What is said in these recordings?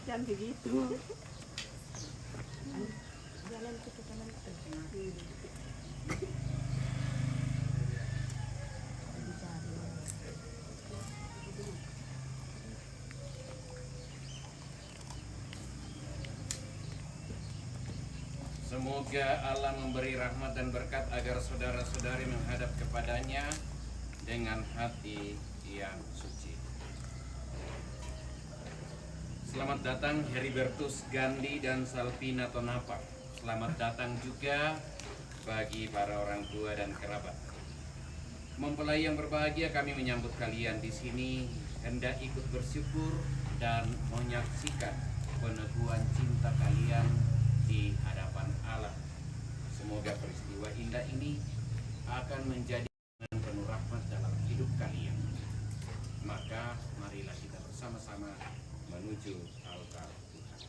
Jangan begitu. Jalan ke kanan itu. Semoga Allah memberi rahmat dan berkat agar saudara-saudari menghadap kepadanya dengan hati yang suci. Selamat datang Heribertus Gandhi dan Salvina Tonapa. Selamat datang juga bagi para orang tua dan kerabat. Mempelai yang berbahagia, kami menyambut kalian di sini hendak ikut bersyukur dan menyaksikan peneguhan cinta kalian di hadapan Allah. Semoga peristiwa indah ini akan menjadi penuh rahmat dalam hidup kalian. Maka marilah kita bersama-sama menuju altar Tuhan.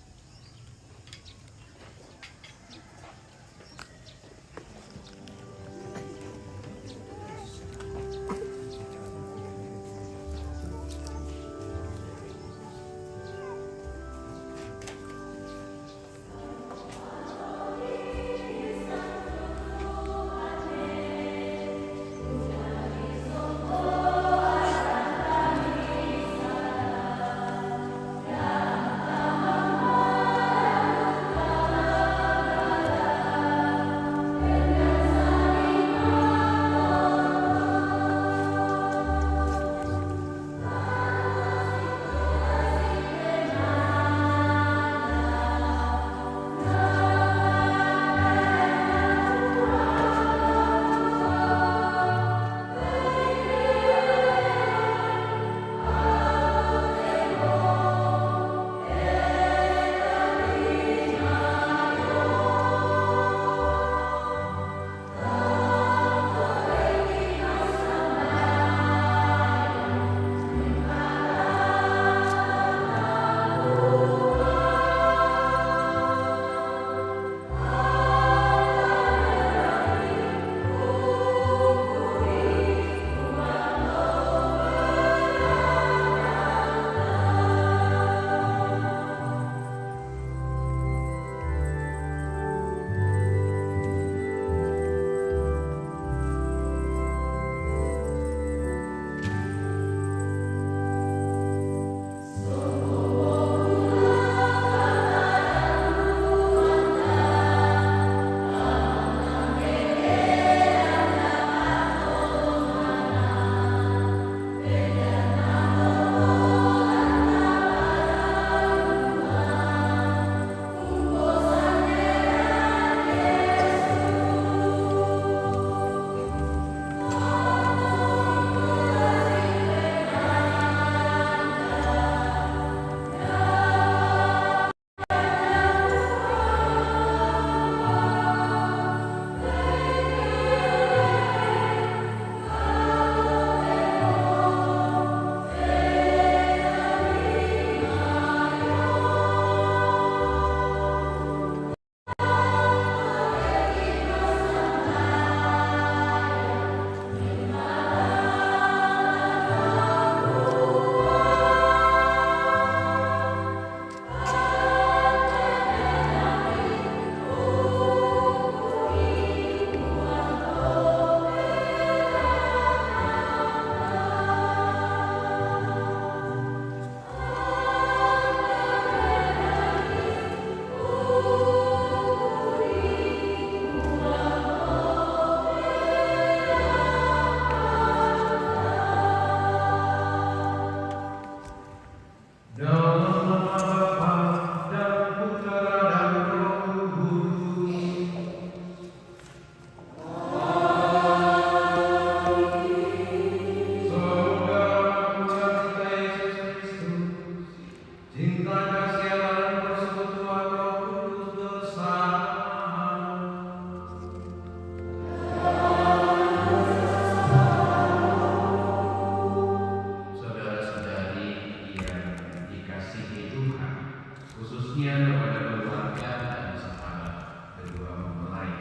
khususnya kepada keluarga dan sahabat kedua mempelai.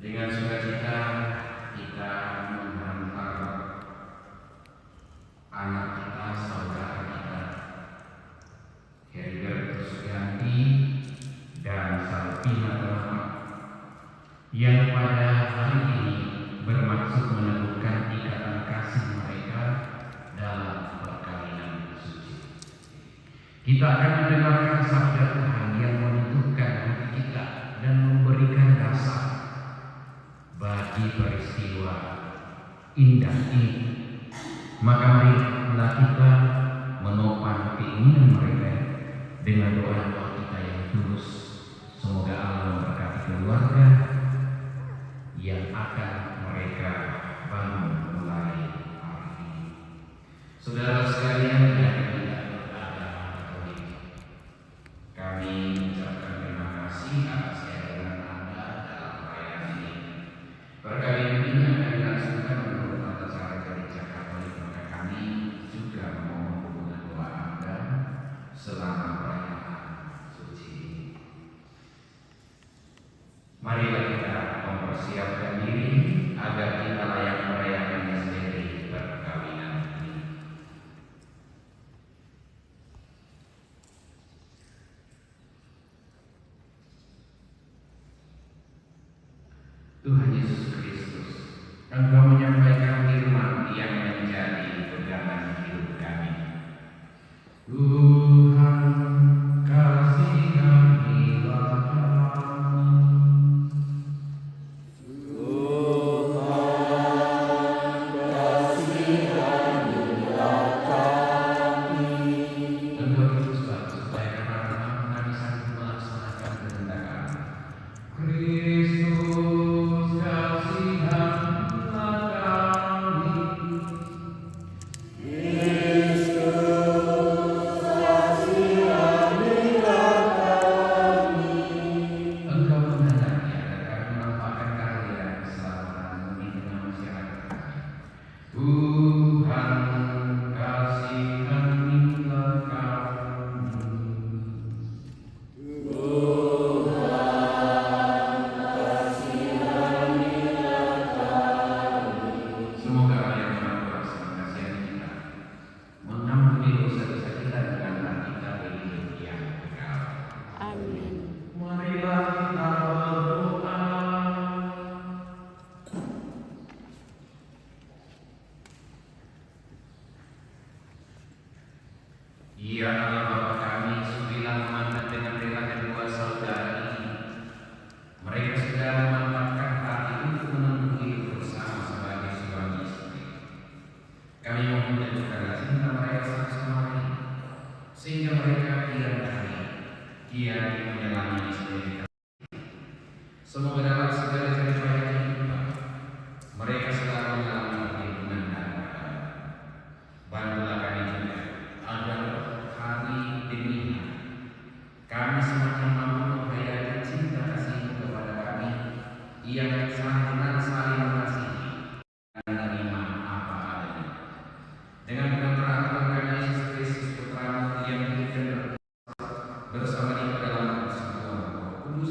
Dengan sukacita kita menghantar anak kita, saudara kita, Heribertus Gandhi dan Salvina Tonapa, yang pada hari ini bermaksud meneguhkan ikatan kasih mereka dalam perkawinan suci. Kita akan mendengarkan sabda Tuhan yang menentukan hati kita dan memberikan dasar bagi peristiwa indah ini. Maka marilah kita menopang keinginan mereka dengan doa-doa kita yang tulus. Semoga Allah memberkati keluarga yang akan mereka bangun mulai hari ini. Saudara sekalian yang tidak beragama Katolik, kami mengucapkan terima kasih atas kehadiran Anda dalam perayaan ini. Perkawinan ini akan dilangsungkan menurut tata cara gereja Katolik, maka kami juga memohon dukungan doa Anda selama perayaan suci ini. Marilah kita mempersiapkan diri agar kita layak merayakan misteri perkawinan ini. Tuhan Yesus Kristus, Engkau menyampaikan firman yang menjadi pegangan hidup kami. Tuhan, kasihanilah kami. Engkau diutuslah supaya kami sanggup melaksanakan kehendak Allah. Kristus, kasihanilah kami. Engkau menghendaki agar kami menampakkan karya keselamatan demi dengan masyarakat kami. Tuhan, kasihanilah kami. Semoga Allah yang Maha Kuasa mengasihi kita, mengampuni dosa-dosa kita dengan hati kita hidup yang kekal. Amin. Marilah kita berdoa. Ya Allah Bapa kami, sungguhlah memandang dengan rela kedua saudara ini. Mereka sudah memantapkan hati untuk menempuh hidup bersama sebagai suami istri. Kami mohon teguhkanlah cinta mereka satu sama lain, sehingga mereka kian hari, kian menjalani istri. Semoga dalam segala cerita kehidupan mereka selalu mengalami perlindungan dan berkah. Bantulah kami juga agar hari demi hari kami semakin mampu menghayati cinta kasih kepada kami yang saling mengasihi dan menerima apa adanya. Dengan penerangan Tuhan Yesus Kristus Putra-Mu yang hidup bersama di dalam persekutuan Roh Kudus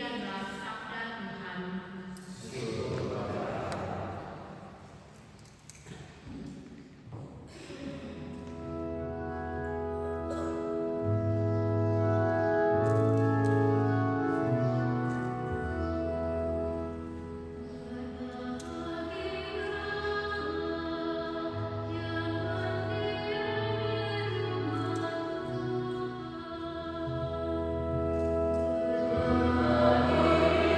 adalah sabda Tuhan. Amen.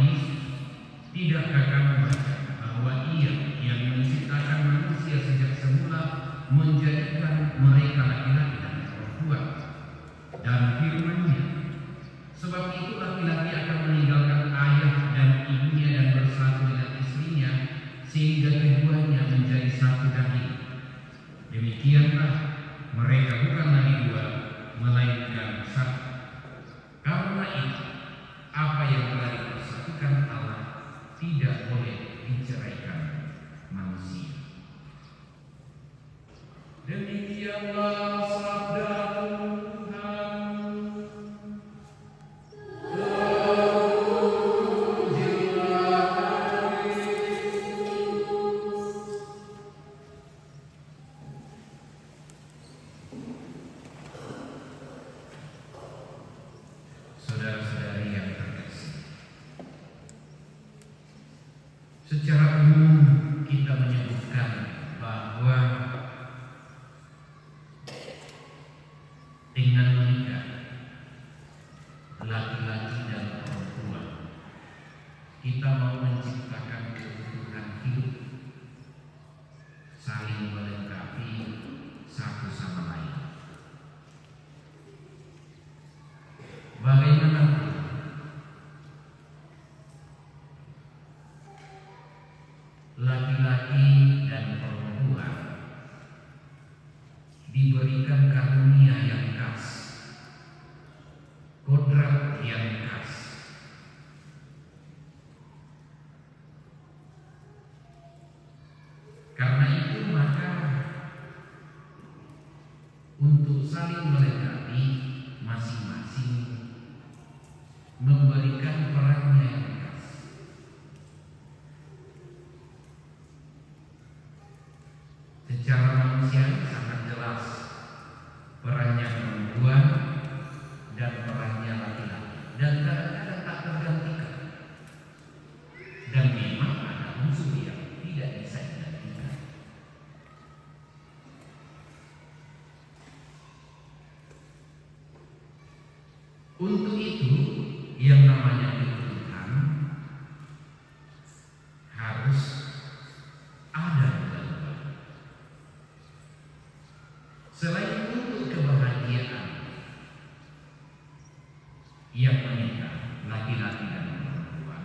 Yesus, tidakkah kamu baca bahwa Ia yang menciptakan manusia sejak semula menjadikan mereka laki-laki dan perempuan, dan firman-Nya, sebab itu laki-laki akan meninggalkan ayah dan ibunya dan bersatu dengan istrinya, sehingga keduanya menjadi satu daging. Demikianlah mereka bukan lagi dua, melainkan satu. Karena itu, apa yang telah dipersatukan Allah tidak boleh diceraikan manusia. Demikianlah sabda Tuhan. Saudara-saudari yang terkasih, secara umum kita menyebutkan bahwa dengan menikah laki-laki dan perempuan, kita mau menciptakan keutuhan hidup, saling melengkapi satu sama lain. Bagaimanapun laki-laki dan perempuan diberikan karunia yang khas, kodrat yang khas. Karena itu maka untuk saling melengkapi, masing-masing memberikan perannya yang khas. Secara manusiawi sangat jelas perannya perempuan dan perannya laki-laki, dan kadang-kadang tak tergantikan. Dan memang ada unsur yang tidak bisa digantikan. Untuk itu, yang namanya keutuhan harus ada dua-duanya. Selain untuk kebahagiaan yang menikah laki-laki dan perempuan,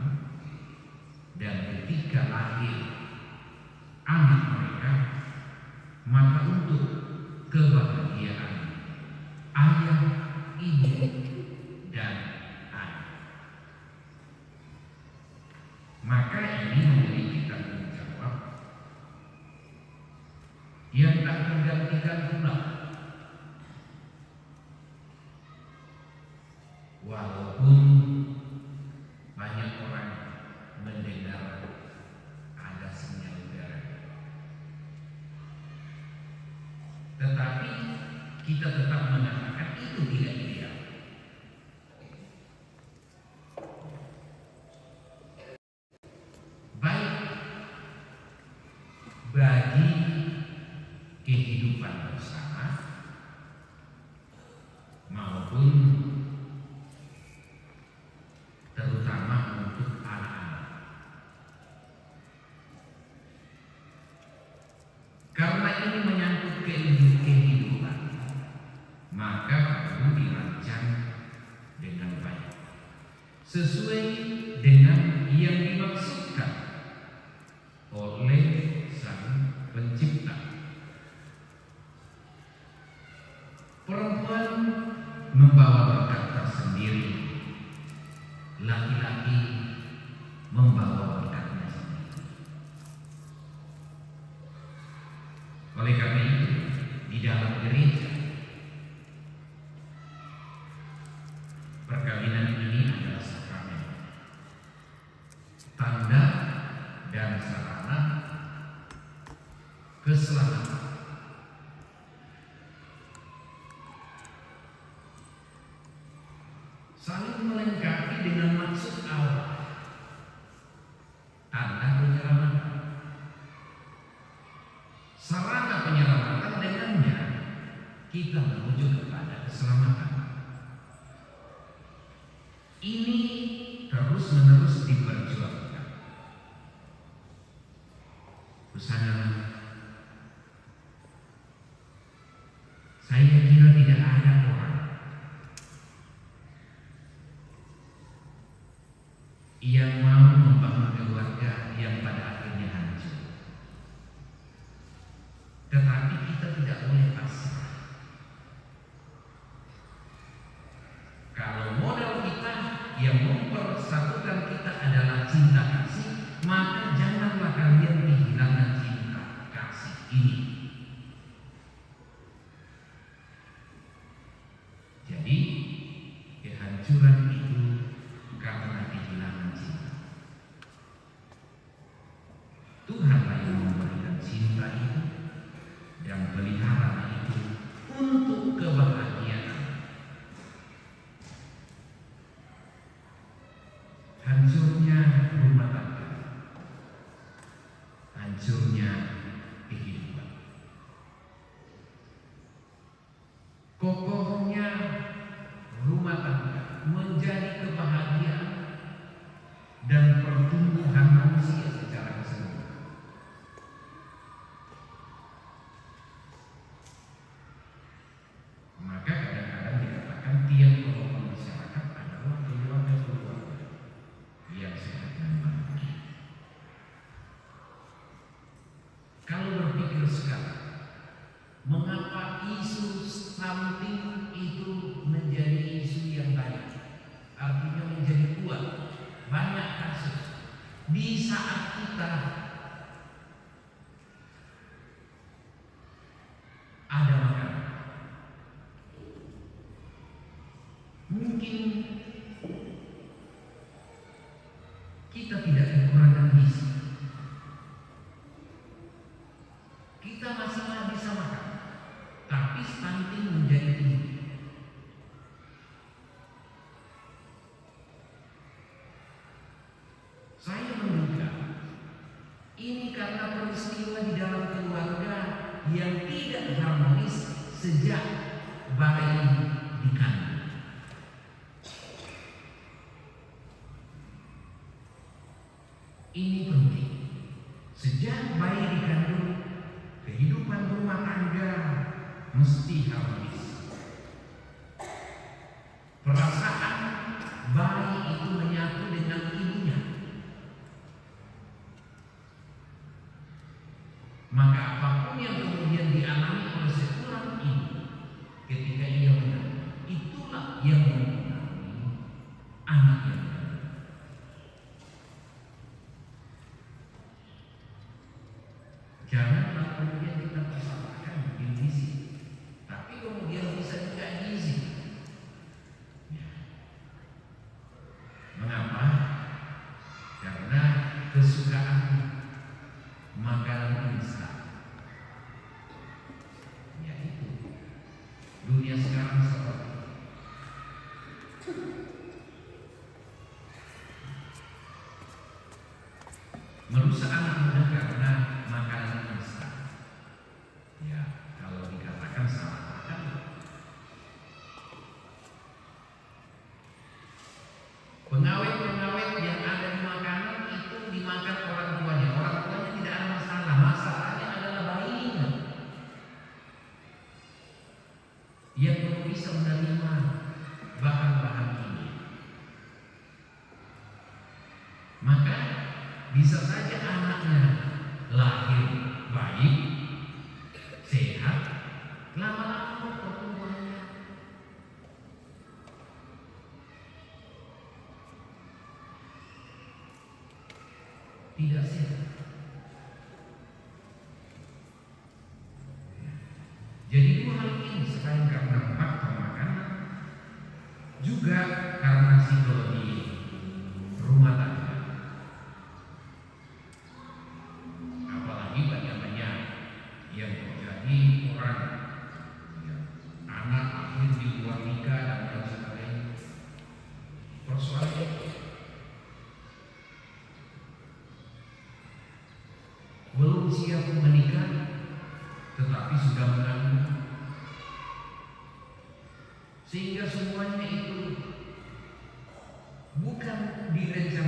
dan ketika lahir anak mereka, maka untuk kebahagiaan ayah, ibu, dan anak. Maka ini memiliki tanggung jawab yang tak tergantikan pula. Walaupun banyak orang mendengar ada sinyal udara, tetapi kita tetap mengatakan itu tidak ideal. Baik bagi kehidupan bersama maupun terutama untuk anak-anak. Karena ini menyangkut kehidupan, maka perlu dirancang dengan baik, sesuai dengan yang dimaksudkan oleh Sang Pencipta. Perempuan membawa berkat tersendiri, laki-laki membawa berkatnya sendiri. Oleh karena itu, di dalam gereja, perkawinan ini adalah sakramen, tanda dan sarana keselamatan. Saling melengkapi dengan maksud Allah, tanda penyelamatan. Sarana penyelamatan, dengannya kita menuju kepada keselamatan. Ini terus terus-menerus diperjuangkan. Usana, saya kira tidak ada orang yang mau membangun keluarga yang pada akhirnya hancur. Tetapi kita tidak boleh pasrah. Kalau modal kita yang mempersatukan kita adalah cinta kasih, maka janganlah kalian kehilangan cinta kasih ini. Jadi kehancuran itu karena kehilangan cinta. Tuhanlah yang memberikan cinta itu dan pelihara itu untuk kebahagiaan. Hancurnya rumah tangga, hancurnya kehidupan. Kokohnya rumah tangga menjadi kebahagiaan dan pertumbuhan manusia secara keseluruhan. Maka kadang-kadang dikatakan tiang pokok masyarakat adalah keluarga-keluarga yang sehat dan bahagia. Kalau berpikir sekarang, mengapa isu stunting itu menjadi isu yang banyak, artinya menjadi kuat, banyak kasus di saat kita ada makanan. Mungkin kita tidak kekurangan gizi, kita masih bisa makan, tapi stunting menjadi tinggi. Saya menduga ini karena peristiwa di dalam keluarga yang tidak harmonis sejak bayi dikandung. Ini penting. Sejak bayi dikandung, kehidupan rumah tangga mesti harmonis. Perasaan bayi itu menyatu dengan ibunya. Maka apapun yang kemudian dialami oleh seorang ibu ketika ia mengandung, itulah yang mempengaruhi anak yang baru. Janganlah kemudian kita persalahkan gizi, tapi kemudian bisa juga gizi. Ya. Mengapa? Karena kesukaan makanan instan. Yaitu dunia sekarang seperti merusak anak muda karena makanan instan. Ya, kalau dikatakan salah makan, pengawet-pengawet yang ada di makanan itu dimakan orang tuanya. Orang tuanya tidak ada masalah. Masalahnya adalah bayinya yang belum bisa menerima bahan-bahan ini. Maka bisa saja anaknya lahir baik, sehat, lama-lama pertumbuhannya tidak sehat. Jadi dua hal ini, selain karena faktor makanan, juga karena psikologi rumah tangga. Apalagi banyak-banyak yang terjadi orang ya, anak lahir di luar nikah dan lain sebagainya. Persoalan belum siap menikah, tetapi sudah mengandung, sehingga semuanya itu bukan direncanakan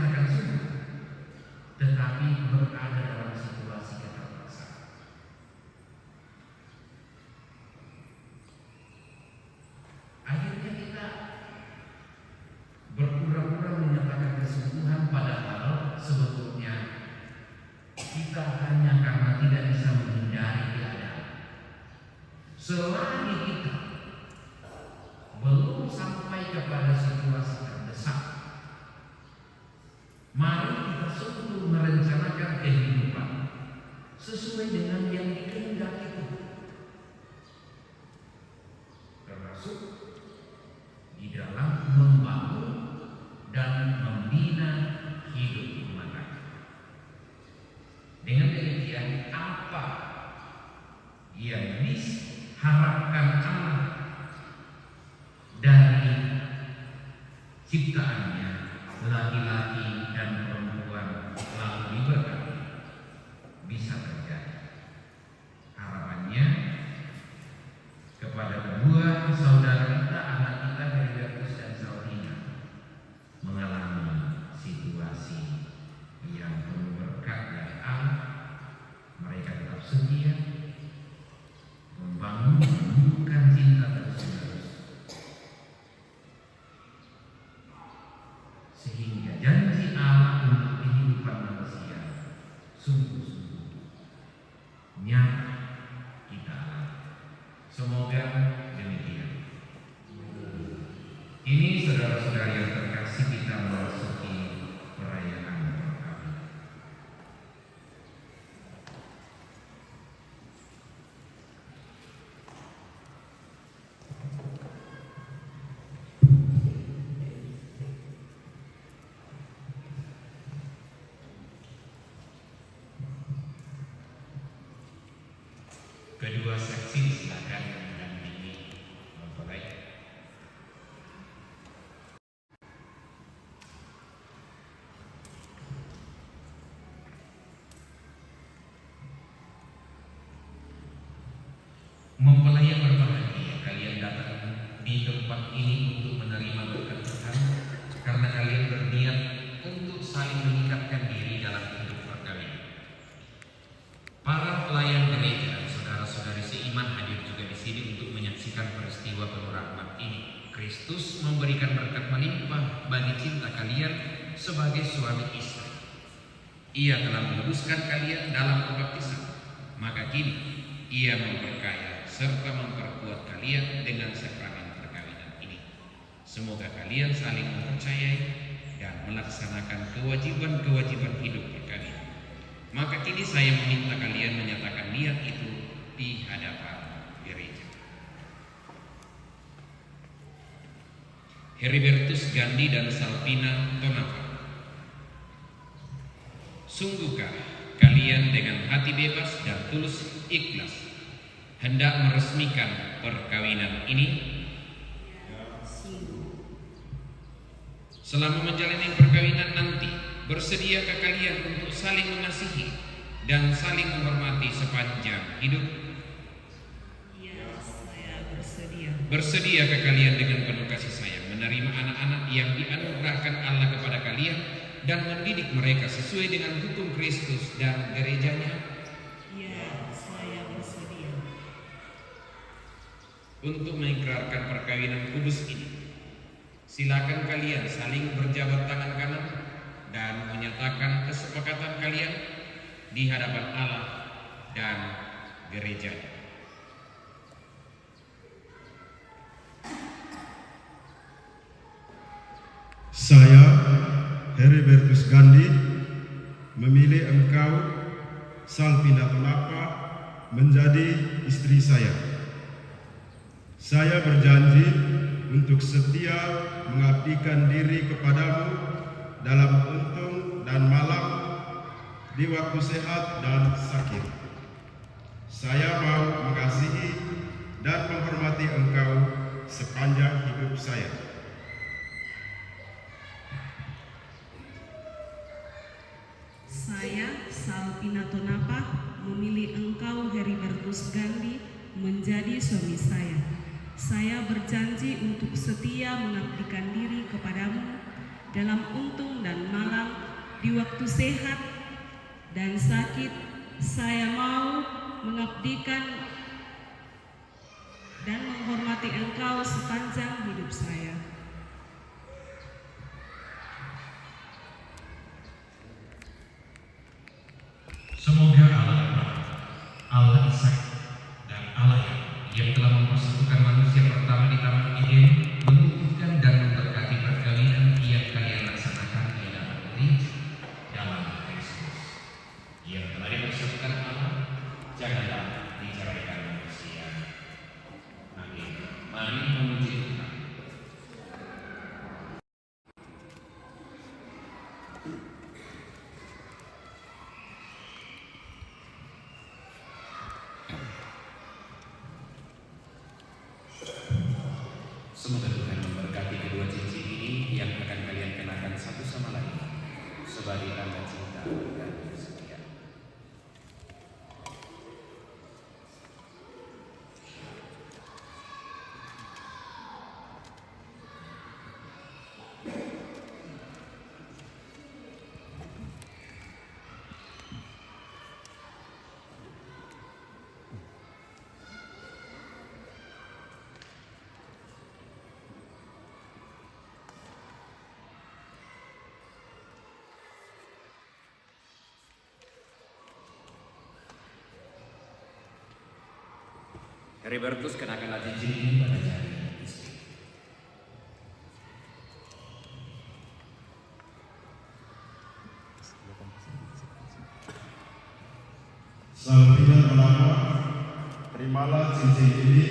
kehidupan sesuai dengan yang dikehendaki Tuhan, termasuk di dalam membangun dan membina hidup umat tangga. Dengan demikian, apa yang diharapkan Allah dari ciptaannya, laki-laki dan perempuan lalu diberkati, bisa terjadi. Harapannya kepada kedua saudara kita, anak kita Heribertus dan Salvina, mengalami situasi yang penuh berkat dari Allah, mereka tetap setia membangun, menumbuhkan cinta terus-menerus, sehingga janji Allah untuk kehidupan manusia sungguh-sungguh nyata kita alami. Semoga demikian. Ini saudara-saudara yang terkasih, kita memasuki perayaan perkawinan. Kedua saksi silakan mendampingi mempelai. Mempelai yang berbahagia, kalian datang di tempat ini untuk menerima berkat Tuhan karena kalian berniat untuk saling mengikatkan diri dalam hidup perkawinan. Para pelayan gereja, saudara-saudari seiman hadir juga di sini untuk menyaksikan peristiwa penuh rahmat ini. Kristus memberikan berkat melimpah bagi cinta kalian sebagai suami istri. Ia telah meluruskan kalian dalam pembaptisan, maka kini Ia memperkaya serta memperkuat kalian dengan sakramen perkawinan ini. Semoga kalian saling mempercayai dan melaksanakan kewajiban-kewajiban hidup perkawinan. Maka kini saya meminta kalian menyatakan niat itu di hadapan gereja. Heribertus Gandhi dan Salvina Tonapa, sungguhkah kalian dengan hati bebas dan tulus ikhlas hendak meresmikan perkawinan ini? Selama menjalani perkawinan nanti, bersediakah kalian untuk saling mengasihi dan saling menghormati sepanjang hidup? Ya, saya bersedia. Bersediakah kalian dengan penuh kasih sayang menerima anak-anak yang dianugerahkan Allah kepada kalian dan mendidik mereka sesuai dengan hukum Kristus dan gerejanya? Ya, saya bersedia. Untuk mengikrarkan perkawinan kudus ini, silakan kalian saling berjabat tangan kanan dan menyatakan kesepakatan kalian di hadapan Allah dan gerejanya. Saya, Heribertus Gandhi, memilih engkau, Salvina Tonapa, menjadi istri saya. Saya berjanji untuk setia mengabdikan diri kepadamu dalam untung dan malam, di waktu sehat dan sakit. Saya mau mengasihi dan menghormati engkau sepanjang hidup saya. Saya, Salvina Tonapa, memilih engkau, Heribertus Gandhi, menjadi suami saya. Saya berjanji untuk setia mengabdikan diri kepadamu dalam untung dan malang, di waktu sehat dan sakit. Saya mau mengabdikan dan menghormati engkau sepanjang hidup saya. Semoga Allah Bapa, Allah Ishak, dan Allah yang telah mempersatukan manusia pertama di Taman Eden mengukuhkan dan memberkati perkawinan yang kalian laksanakan di dalam gereja dalam Kristus. sebagai tanda cinta dan kesetiaan. Heribertus kenakanlah cincin ini pada jari istri. Salvina Tonapa, terimalah cincin ini,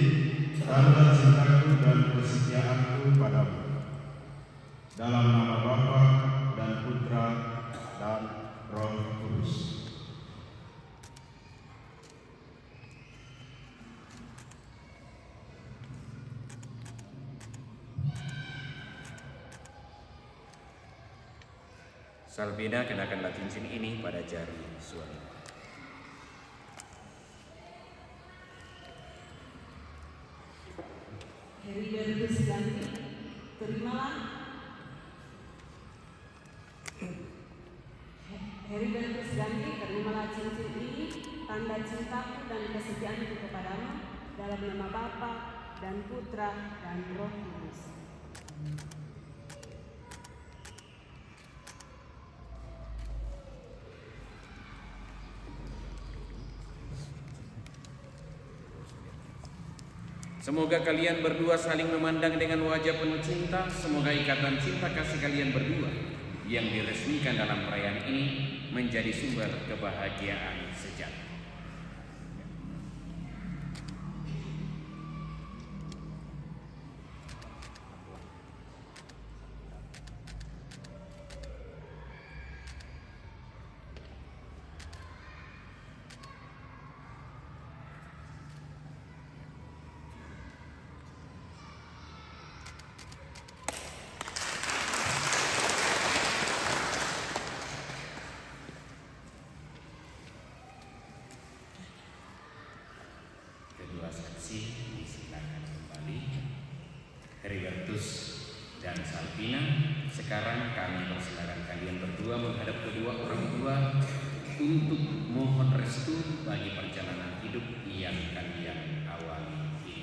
tanda cintaku dan kesetiaanku padamu. Dalam nama Bapa dan Putra dan Roh Kudus. Salvina kenakanlah cincin ini pada jari suami. Heribertus Gandhi, terimalah Heribertus Gandhi, terimalah cincin ini, tanda cintaku dan kesetiaanku kepadamu, dalam nama Bapa dan Putra dan Roh Kudus. Semoga kalian berdua saling memandang dengan wajah penuh cinta. Semoga ikatan cinta kasih kalian berdua yang diresmikan dalam perayaan ini menjadi sumber kebahagiaan sejati. Kedua saksi disilakan kembali. Heribertus dan Salvina, sekarang kami persilakan kalian berdua menghadap kedua orang tua untuk mohon restu bagi perjalanan hidup yang kalian awali ini.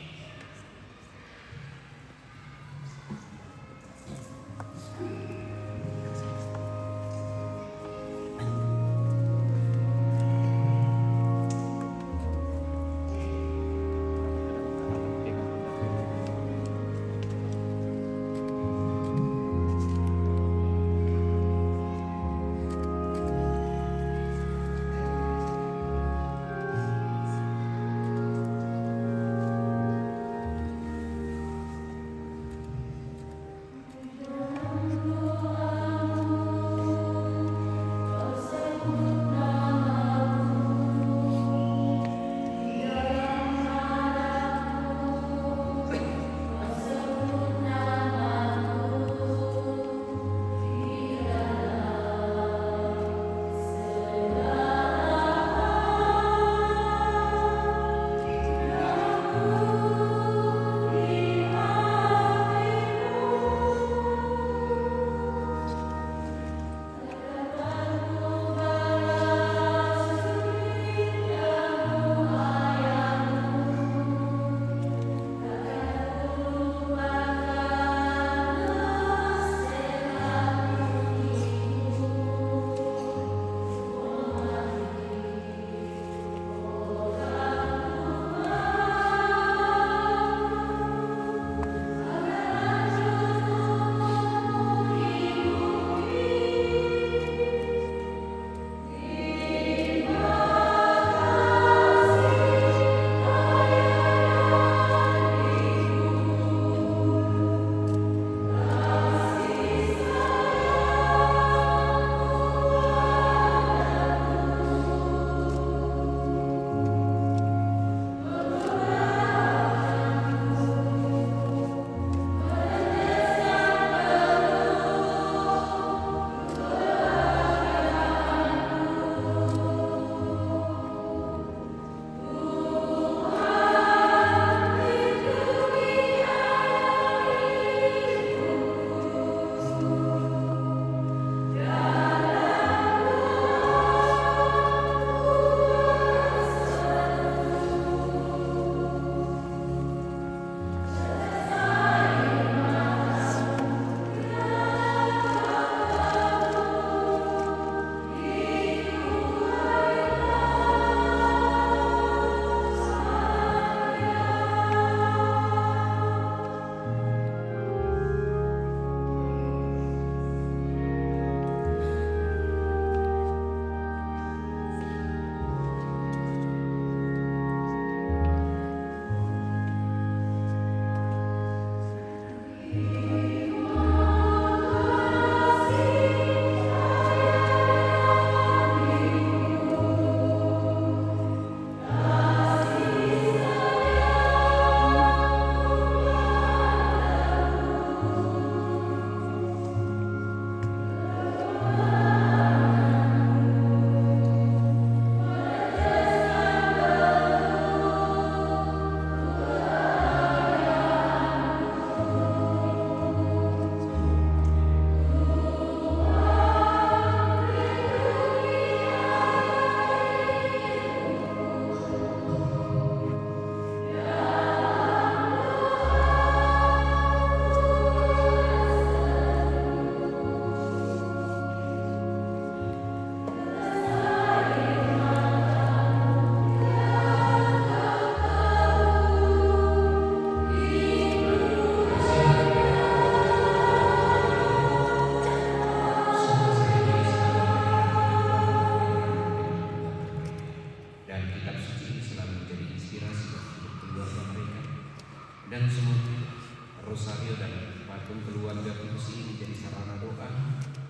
rosario dan patung keluarga kudus ini jadi sarana doa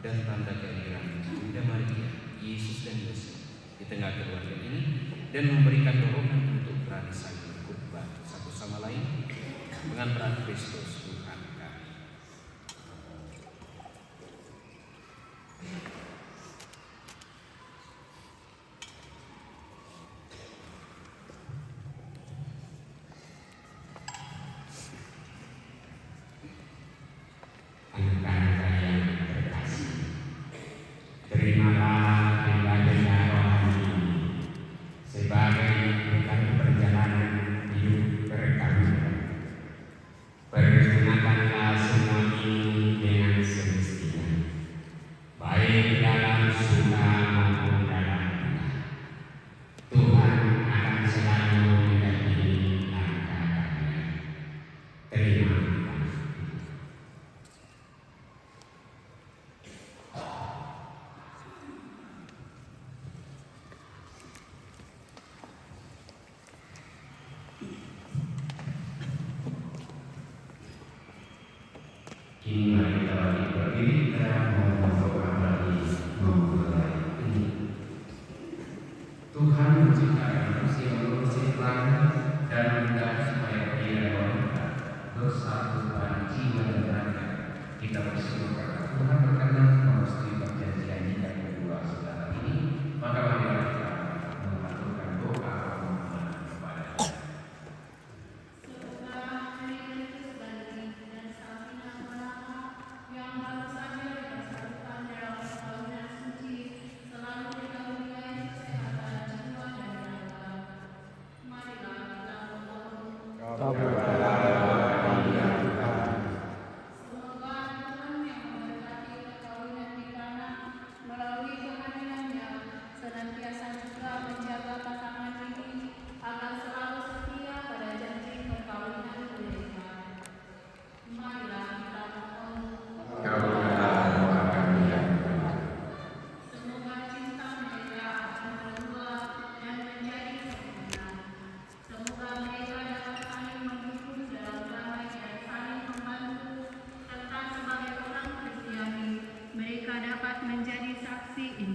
dan tanda kehadiran Bunda Maria, Yesus dan Yosef di tengah keluarga ini, dan memberikan dorongan untuk berani saling berkhotbah satu sama lain mengantar Kristus Tuhan kami. Anak-anak yang terkasih, terimalah benda-benda rohani ini sebagai bekal perjalanan hidup kami. Pergunakanlah semua ini dengan semestinya, baik dalam suka maupun dalam duka. Tuhan akan selalu mendampingi langkah kalian. Terima kasih. Kini mari kita bagi berdiri, kita mohon doa bagi memulai ini. Tuhan menciptakan manusia bersih langit dan menghendaki supaya dia wanita bersatu pada jiwa dan raga. Kita bersyukur karena Tuhan berkenan merestui perjanjian yang kedua saudara ini. Maka marilah kita mengaturkan doa permohonan kepada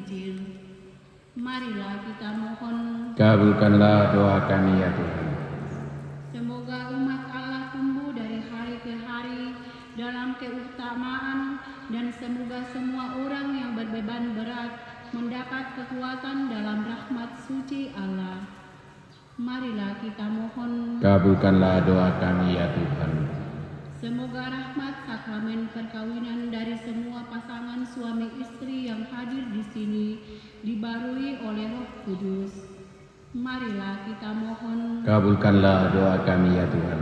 Dia. Marilah kita mohon, Kabulkanlah doa kami ya Tuhan. semoga umat Allah tumbuh dari hari ke hari dalam keutamaan, dan semoga semua orang yang berbeban berat mendapat kekuatan dalam rahmat suci Allah. Marilah kita mohon, Kabulkanlah doa kami ya Tuhan. semoga rahmat sakramen perkawinan dari semua pasangan suami istri yang hadir di sini dibarui oleh Roh Kudus. Marilah kita mohon, Kabulkanlah doa kami ya Tuhan.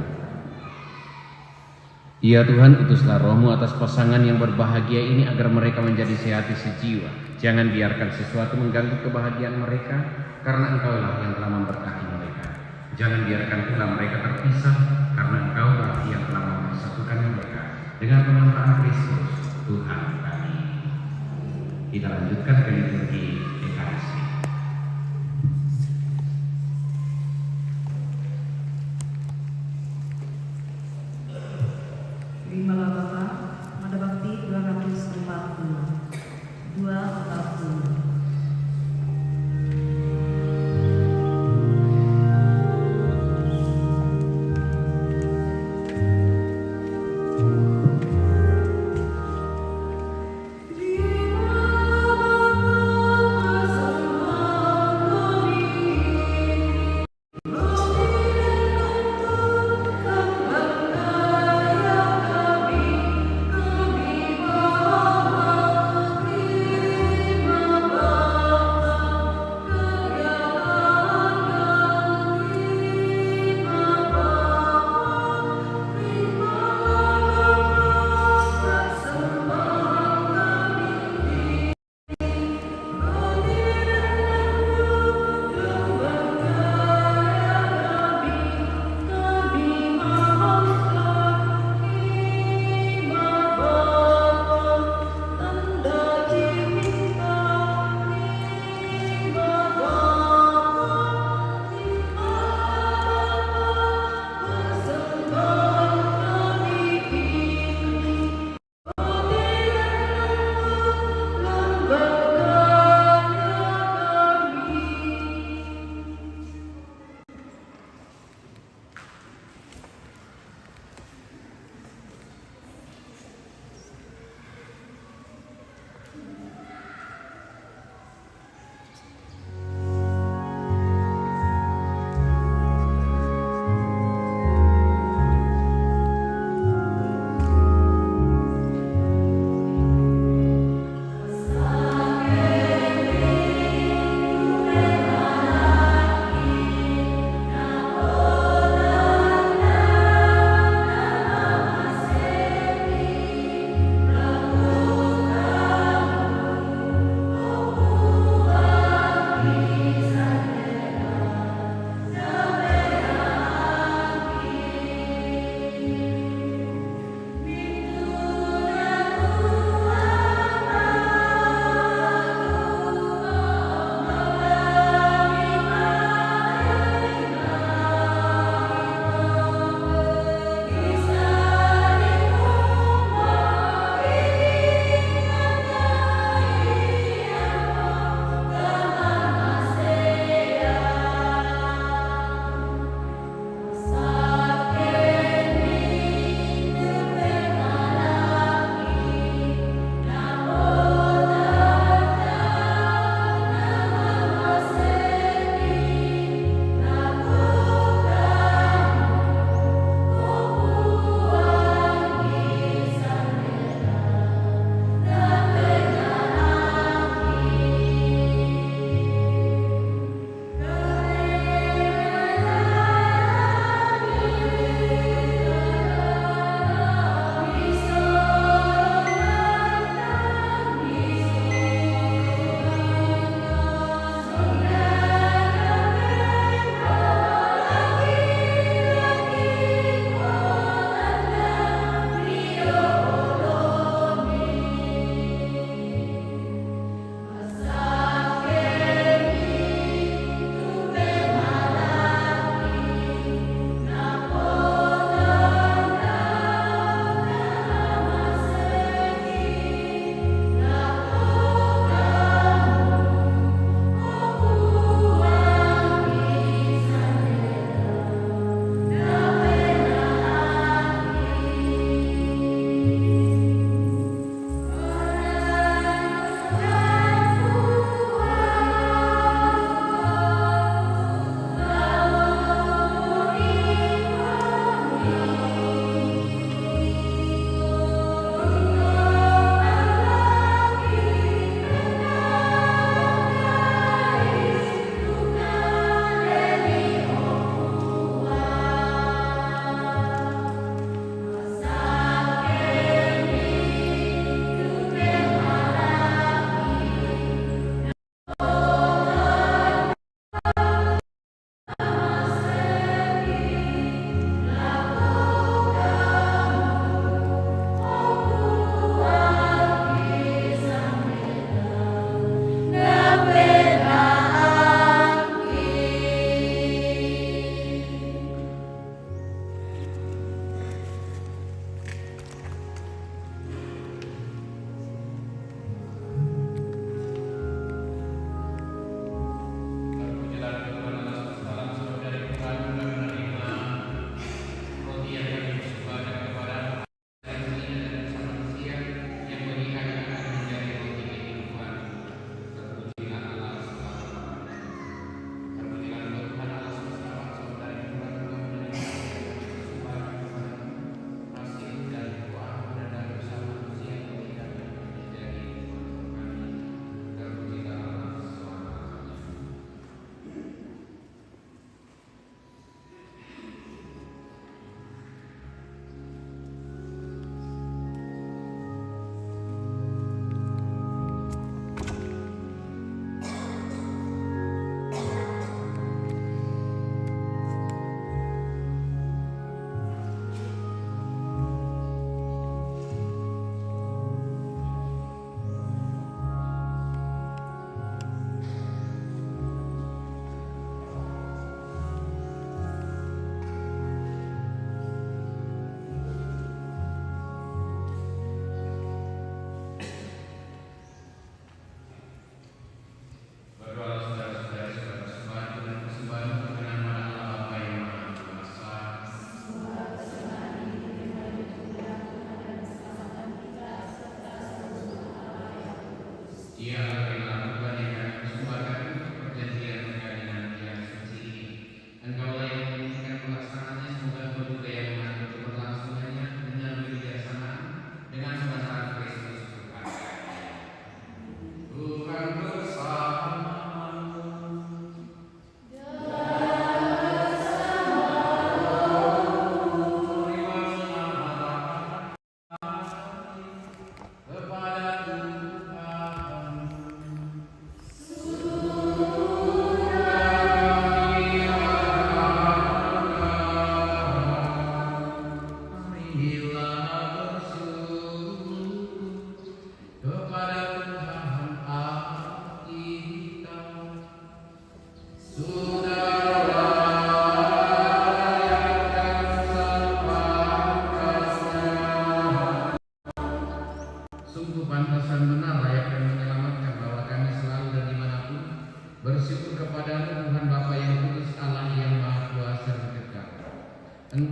Ya Tuhan, utuslah Roh-Mu atas pasangan yang berbahagia ini agar mereka menjadi sehat sejiwa. Jangan biarkan sesuatu mengganggu kebahagiaan mereka, karena Engkaulah yang telah memberkati mereka. Jangan biarkan pula mereka terpisah, karena Engkaulah yang telah mempersatukan mereka dengan penyertaan Kristus Tuhan kami. Kita lanjutkan ke liturgi Ekaristi. Terimalah Bapa, Mada Bakti 240. 240. Di mana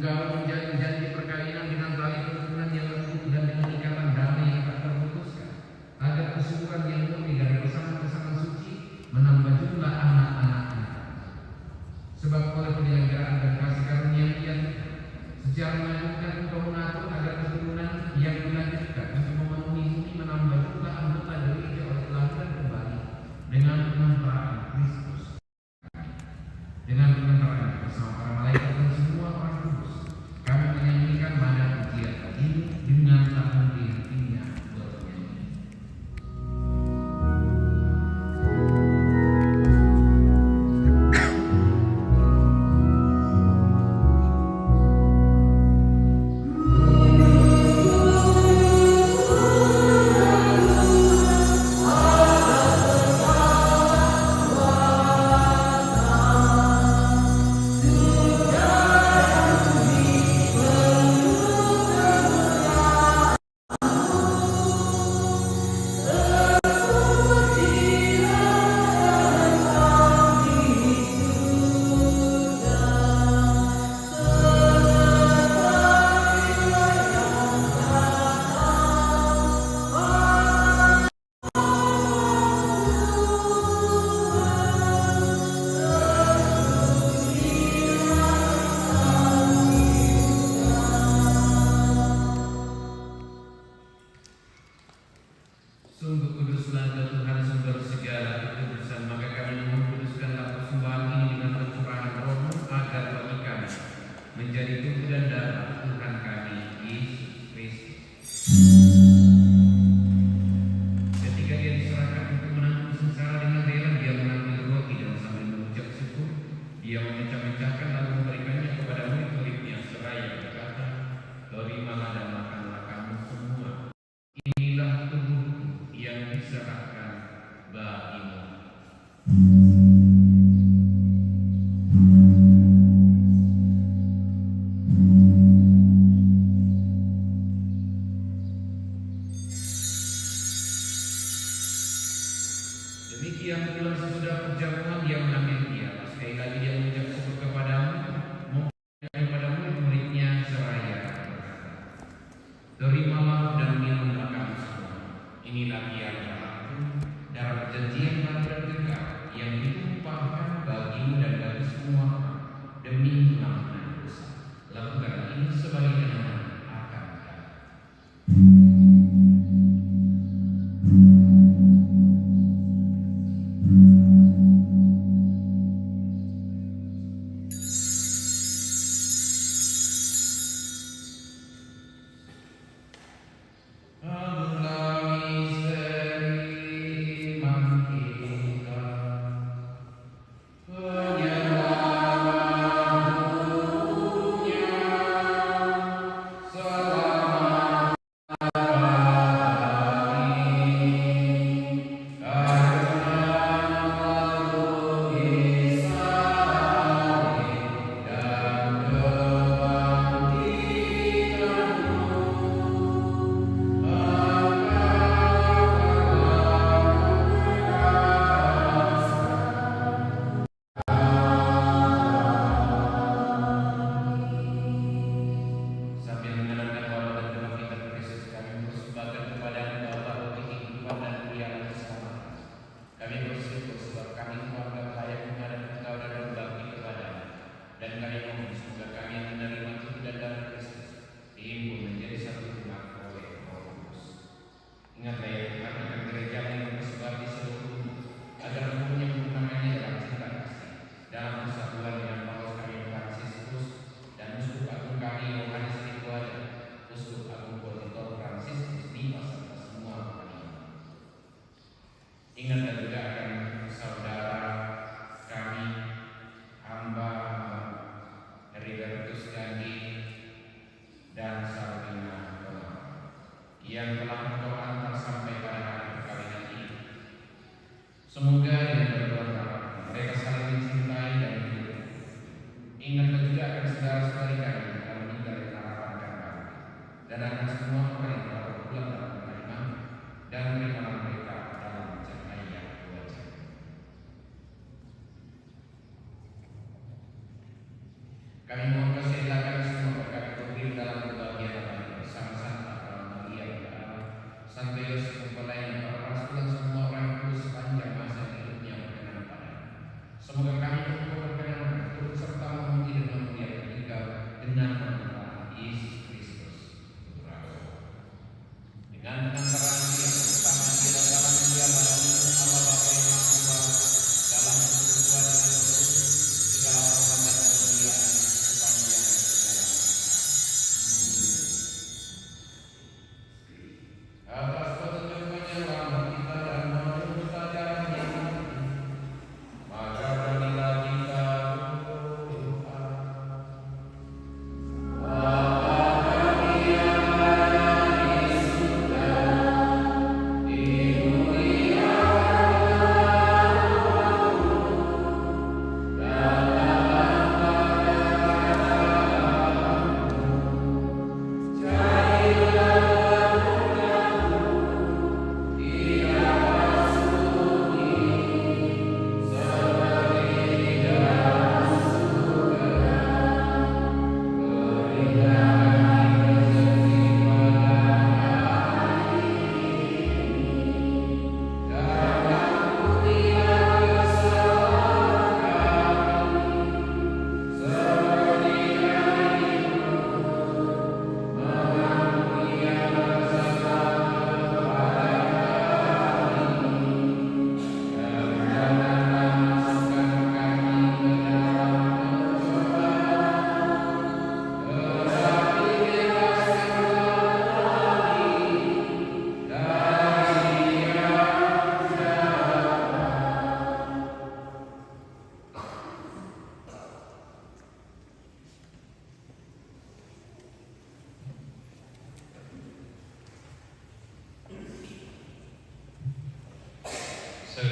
Engkau menjalin janji perkawinan dengan tali kerukunan yang lembut dan dengan ikatan damai yang tak terputuskan, agar kesuburan yang murni dari pasangan-pasangan suci menambah jumlah anak-anaknya. Sebab oleh penyelenggaraan dan kasih karunia yang secara menyambungkan Engkau mengatur agar keturunan yang dilanjutkan untuk memenuhi bumi menambah jumlah anggota gereja oleh kelahiran kembali dengan pemantaraan Kristus. Dengan pemantaraan bersama para malaikat dan semua orang kudus, kami menyanyikan pada pujian bagimu dengan tak henti-hentinya bernyanyi. Sungguh kuduslah Engkau Tuhan sumber segala kekudusan, maka kami mengkuduskanlah persembahan ini dengan pencurahan Roh-Mu agar bagi kami menjadi tubuh dan darah Tuhan kami Yesus Kristus. Ketika Dia diserahkan untuk menanggung sengsara dengan rela, Dia mengambil roti dan sambil mengucap syukur, Dia memecah-mecahkan lalu memberikannya kepada murid-muridnya seraya berkata, "Terimalah dan makanlah kamu semua. Inilah tubuhku yang diserahkan bagimu." Demikian pula sesudah perjamuan Dia mengambil piala. Sekali lagi Dia mengucap syukur kepadamu, memberikan kepada murid-muridnya seraya berkata, "Terimalah dan minumlah kamu semua. Inilah piala darahku, darah perjanjian baru dan kekal, yang ditumpahkan bagimu dan bagi semua orang demi pengampunan dosa. Lakukanlah ini sebagai kenangan akan kami." Sambil mengenangkan wabah dan kebangkitan Kristus, kami persembahkan kepadamu Bapa roti kehidupan dan piala keselamatan. Kami bersyukur sebab kami keluarga layak menghadap Engkau dan berbakti kepadamu. Dan kami mohon semoga kami yang menerima tubuh dan darah Kristus dihimpun menjadi satu umat oleh Roh Kudus. Ingatlah ya Tuhan akan gereja yang tersebar di seluruh bumi, agar umumnya mengenangkannya dalam cinta kasih, dalam persatuan dengan Paulus kami Fransiskus dan Uskup Agung kami Yohanes Rituada, Uskup Agung Positor Fransiskus Dimas serta semua panitia. Ingatlah juga akan saudara kami hamba Heribertus Gandhi dan Salvina yang telah Engkau antar sampai pada hari perkawinan ini. Semoga dengan bantuan rahmat mereka saling mencintai dan hidup. Ingatlah juga akan saudara-saudari kami yang telah meninggal di harapan kami, dan akan semua orang yang telah berpulang dalam iman, dan berikanlah mereka dalam cahaya wajah. Kami mohon kesediaan semua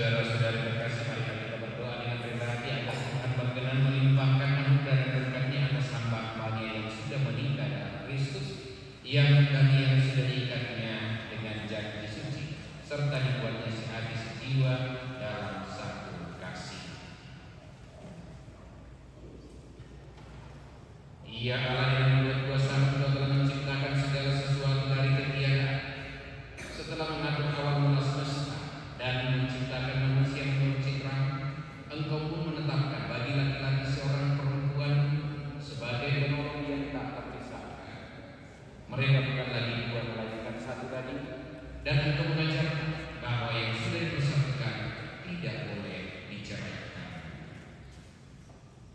Saudara-saudari terkasih, mari kita berdoa dengan rendah hati agar Tuhan berkenan melimpahkan anugerah dan berkat-Nya atas hamba-hambanya yang sudah menikah dalam Kristus, yang sudah diikatnya dengan janji suci, serta dibuatnya sehati sejiwa dalam satu kasih. Ia Allah yang membuat kuasa telah menciptakan segala sesuatu dari ketiadaan. Setelah mengatur awal mula semesta dan menciptakan manusia menurut citramu, Engkau pun menetapkan bagi laki-laki seorang perempuan sebagai penolong yang tak terpisahkan. Mereka bukan lagi dua melainkan satu tadi, dan Engkau mengajarkan bahwa yang sudah dipersatukan tidak boleh diceraikan.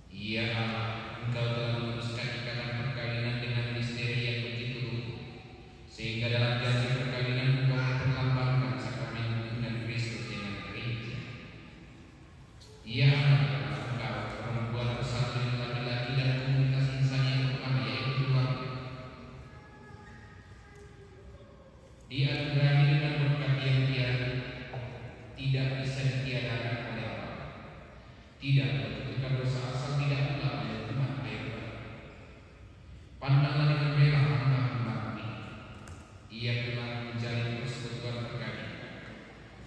Ya Allah, Engkau telah memutuskan ikatan perkawinan dengan misteri yang begitu luhur, sehingga dalam janji perkawinan Engkau memperlambangkan sakramen dengan Kristus dengan gereja. Ya Allah, Engkau perempuan bersatu dengan laki-laki dan komunitas insan yang pertama yaitu keluarga. Dianugerahi dengan berkat yang tiada, tidak bisa ditiadakan oleh orang. Tidak membutuhkan dosa asal, tidak pula oleh umat bebas. Pandanglah dengan rela hamba-hamba ini. Ia telah menjalin persekutuan perkawinan.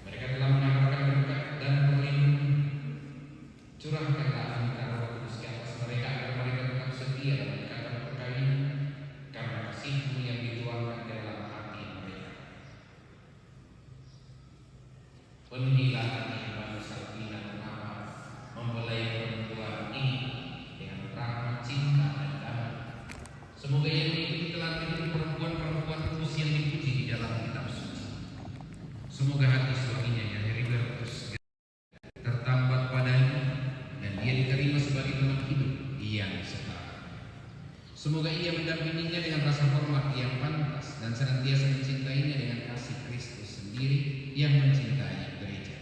Mereka telah mendapatkan berkat dan perlindungan. Curahkanlah anugerah Roh Kudus di atas mereka agar mereka tetap setia dalam ikatan perkawinan karena kasih-Mu yang dituangkan di dalam hati mereka. Penuhilah hati hamba Salvina Tonapa mempelai perempuan ini dengan rahmat, cinta, dan damai. Semoga ia mengikuti teladan hidup perempuan-perempuan kudus yang dipuji di dalam kitab suci. Semoga hati suaminya yang Heribertus tertambat padanya dan ia diterima sebagai teman hidup yang setara. Semoga ia mendampinginya dengan rasa hormat yang pantas dan senantiasa mencintainya dengan kasih Kristus sendiri yang mencintai gereja.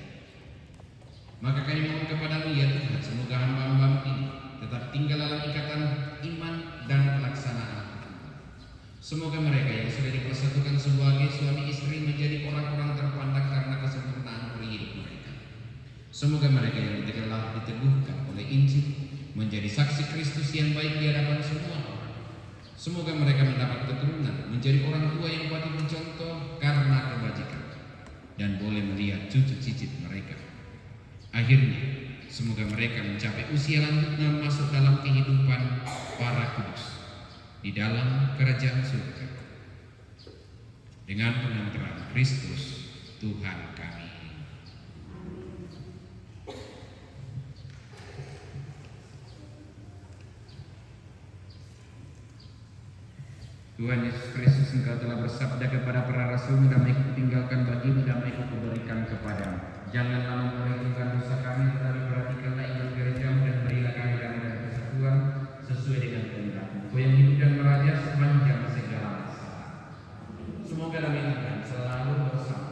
Maka kami mohon kepadamu ya Tuhan, semoga hamba-hamba ini tetap tinggal dalam ikatan iman dan pelaksanaan. Semoga mereka yang sudah dipersatukan sebagai suami istri menjadi orang-orang terpandang karena kesempurnaan hidup mereka. Semoga mereka yang telah diteguhkan oleh Injil menjadi saksi Kristus yang baik di hadapan semua orang. Semoga mereka mendapat keturunan menjadi orang tua yang patut mencontoh karena kebajikan dan boleh melihat cucu cicit mereka. Akhirnya, semoga mereka mencapai usia lanjutnya masuk dalam kehidupan para kudus di dalam kerajaan surga dengan pengantaran Kristus Tuhan kami. Tuhan Yesus Kristus, Engkau telah bersabda kepada para rasul, damai-Ku tinggalkan bagimu, damai-Ku kuberikan kepadamu. Janganlah memperhitungkan dosa kami, tetapi perhatikanlah iman gerejamu dan berilah kami damai dan persatuan sesuai dengan kehendak-Mu. Engkau yang hidup dan meraja sepanjang segala masa. Semoga damai Tuhan selalu bersama.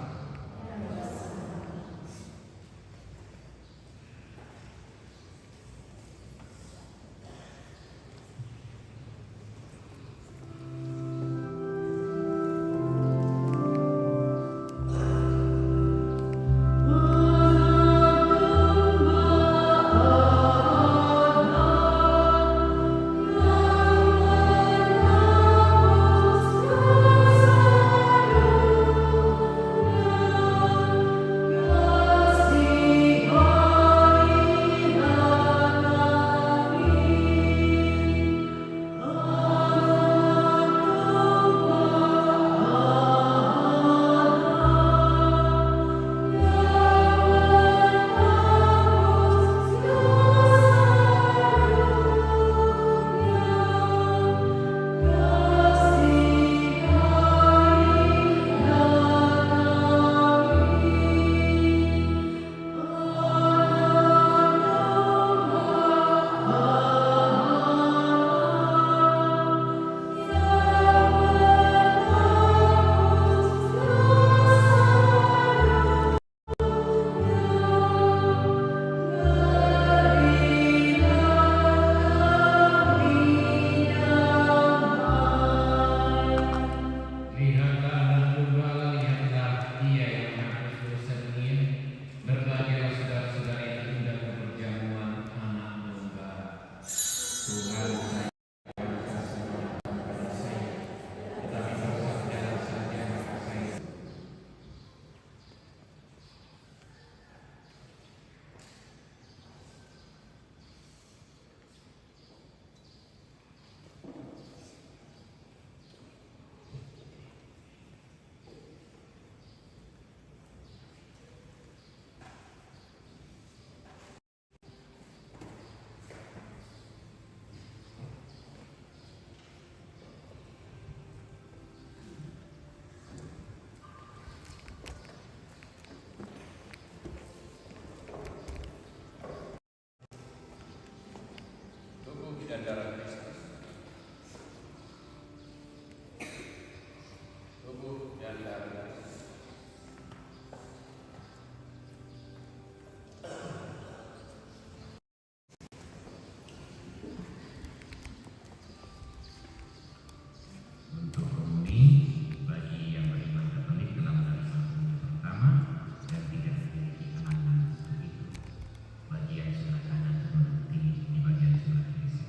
Oh dan darah Kristus. Tubuh dan darah Kristus. Untuk komuni bagi yang beriman Katolik dalam barisan komuni pertama dan tidak memiliki halangan untuk itu. Bagian sebelah kanan berhenti di bagian sebelah kiri.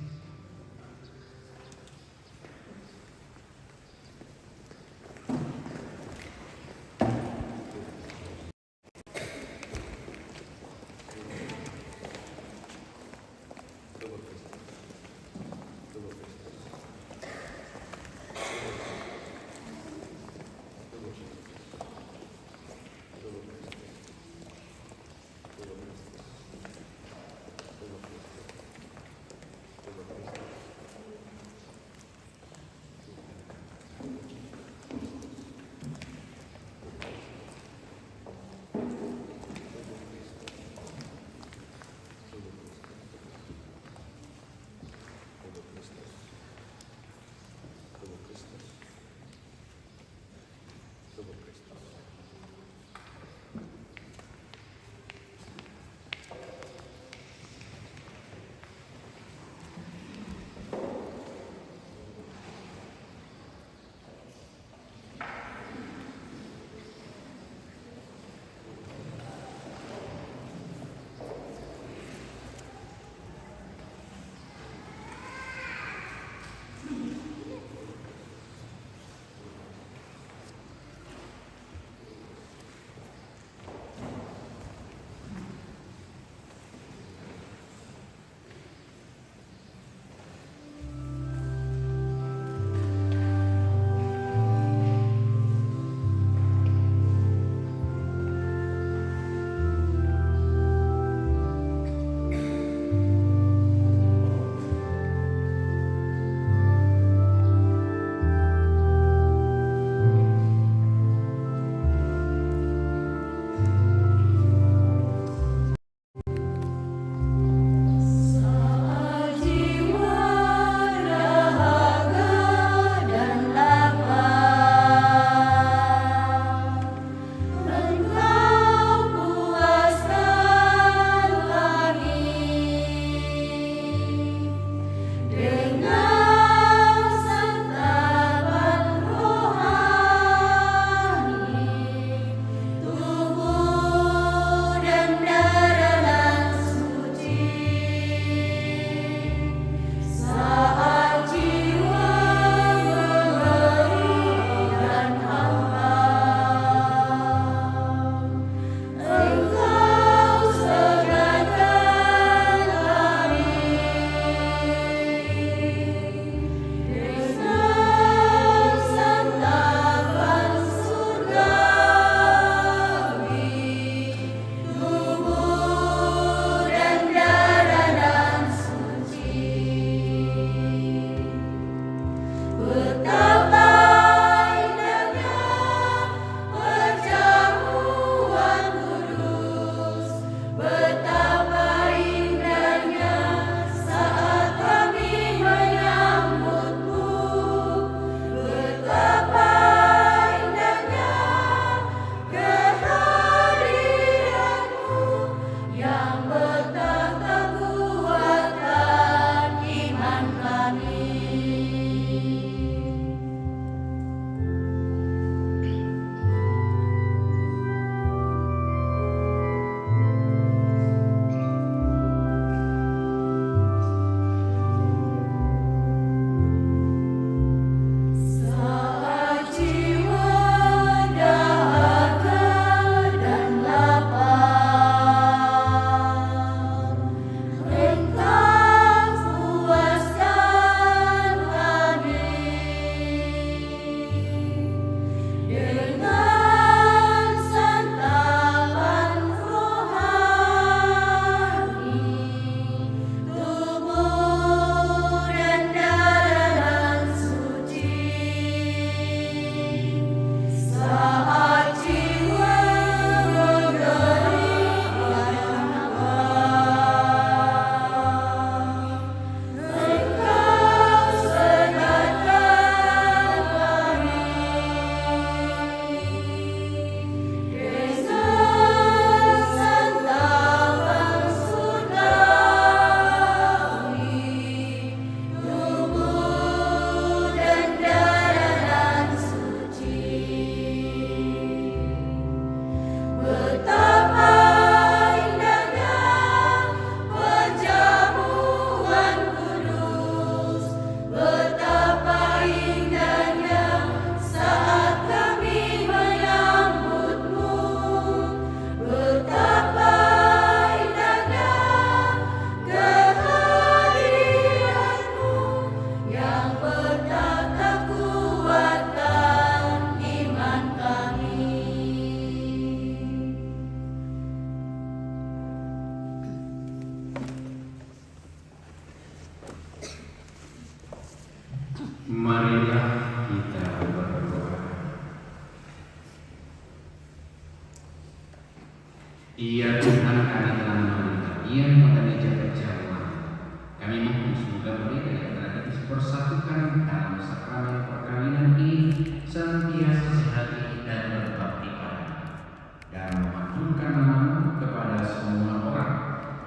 menerima sakramen perkawinan ini senantiasa sehati dan berbakti padamu, dan memaklumkan namamu kepada semua orang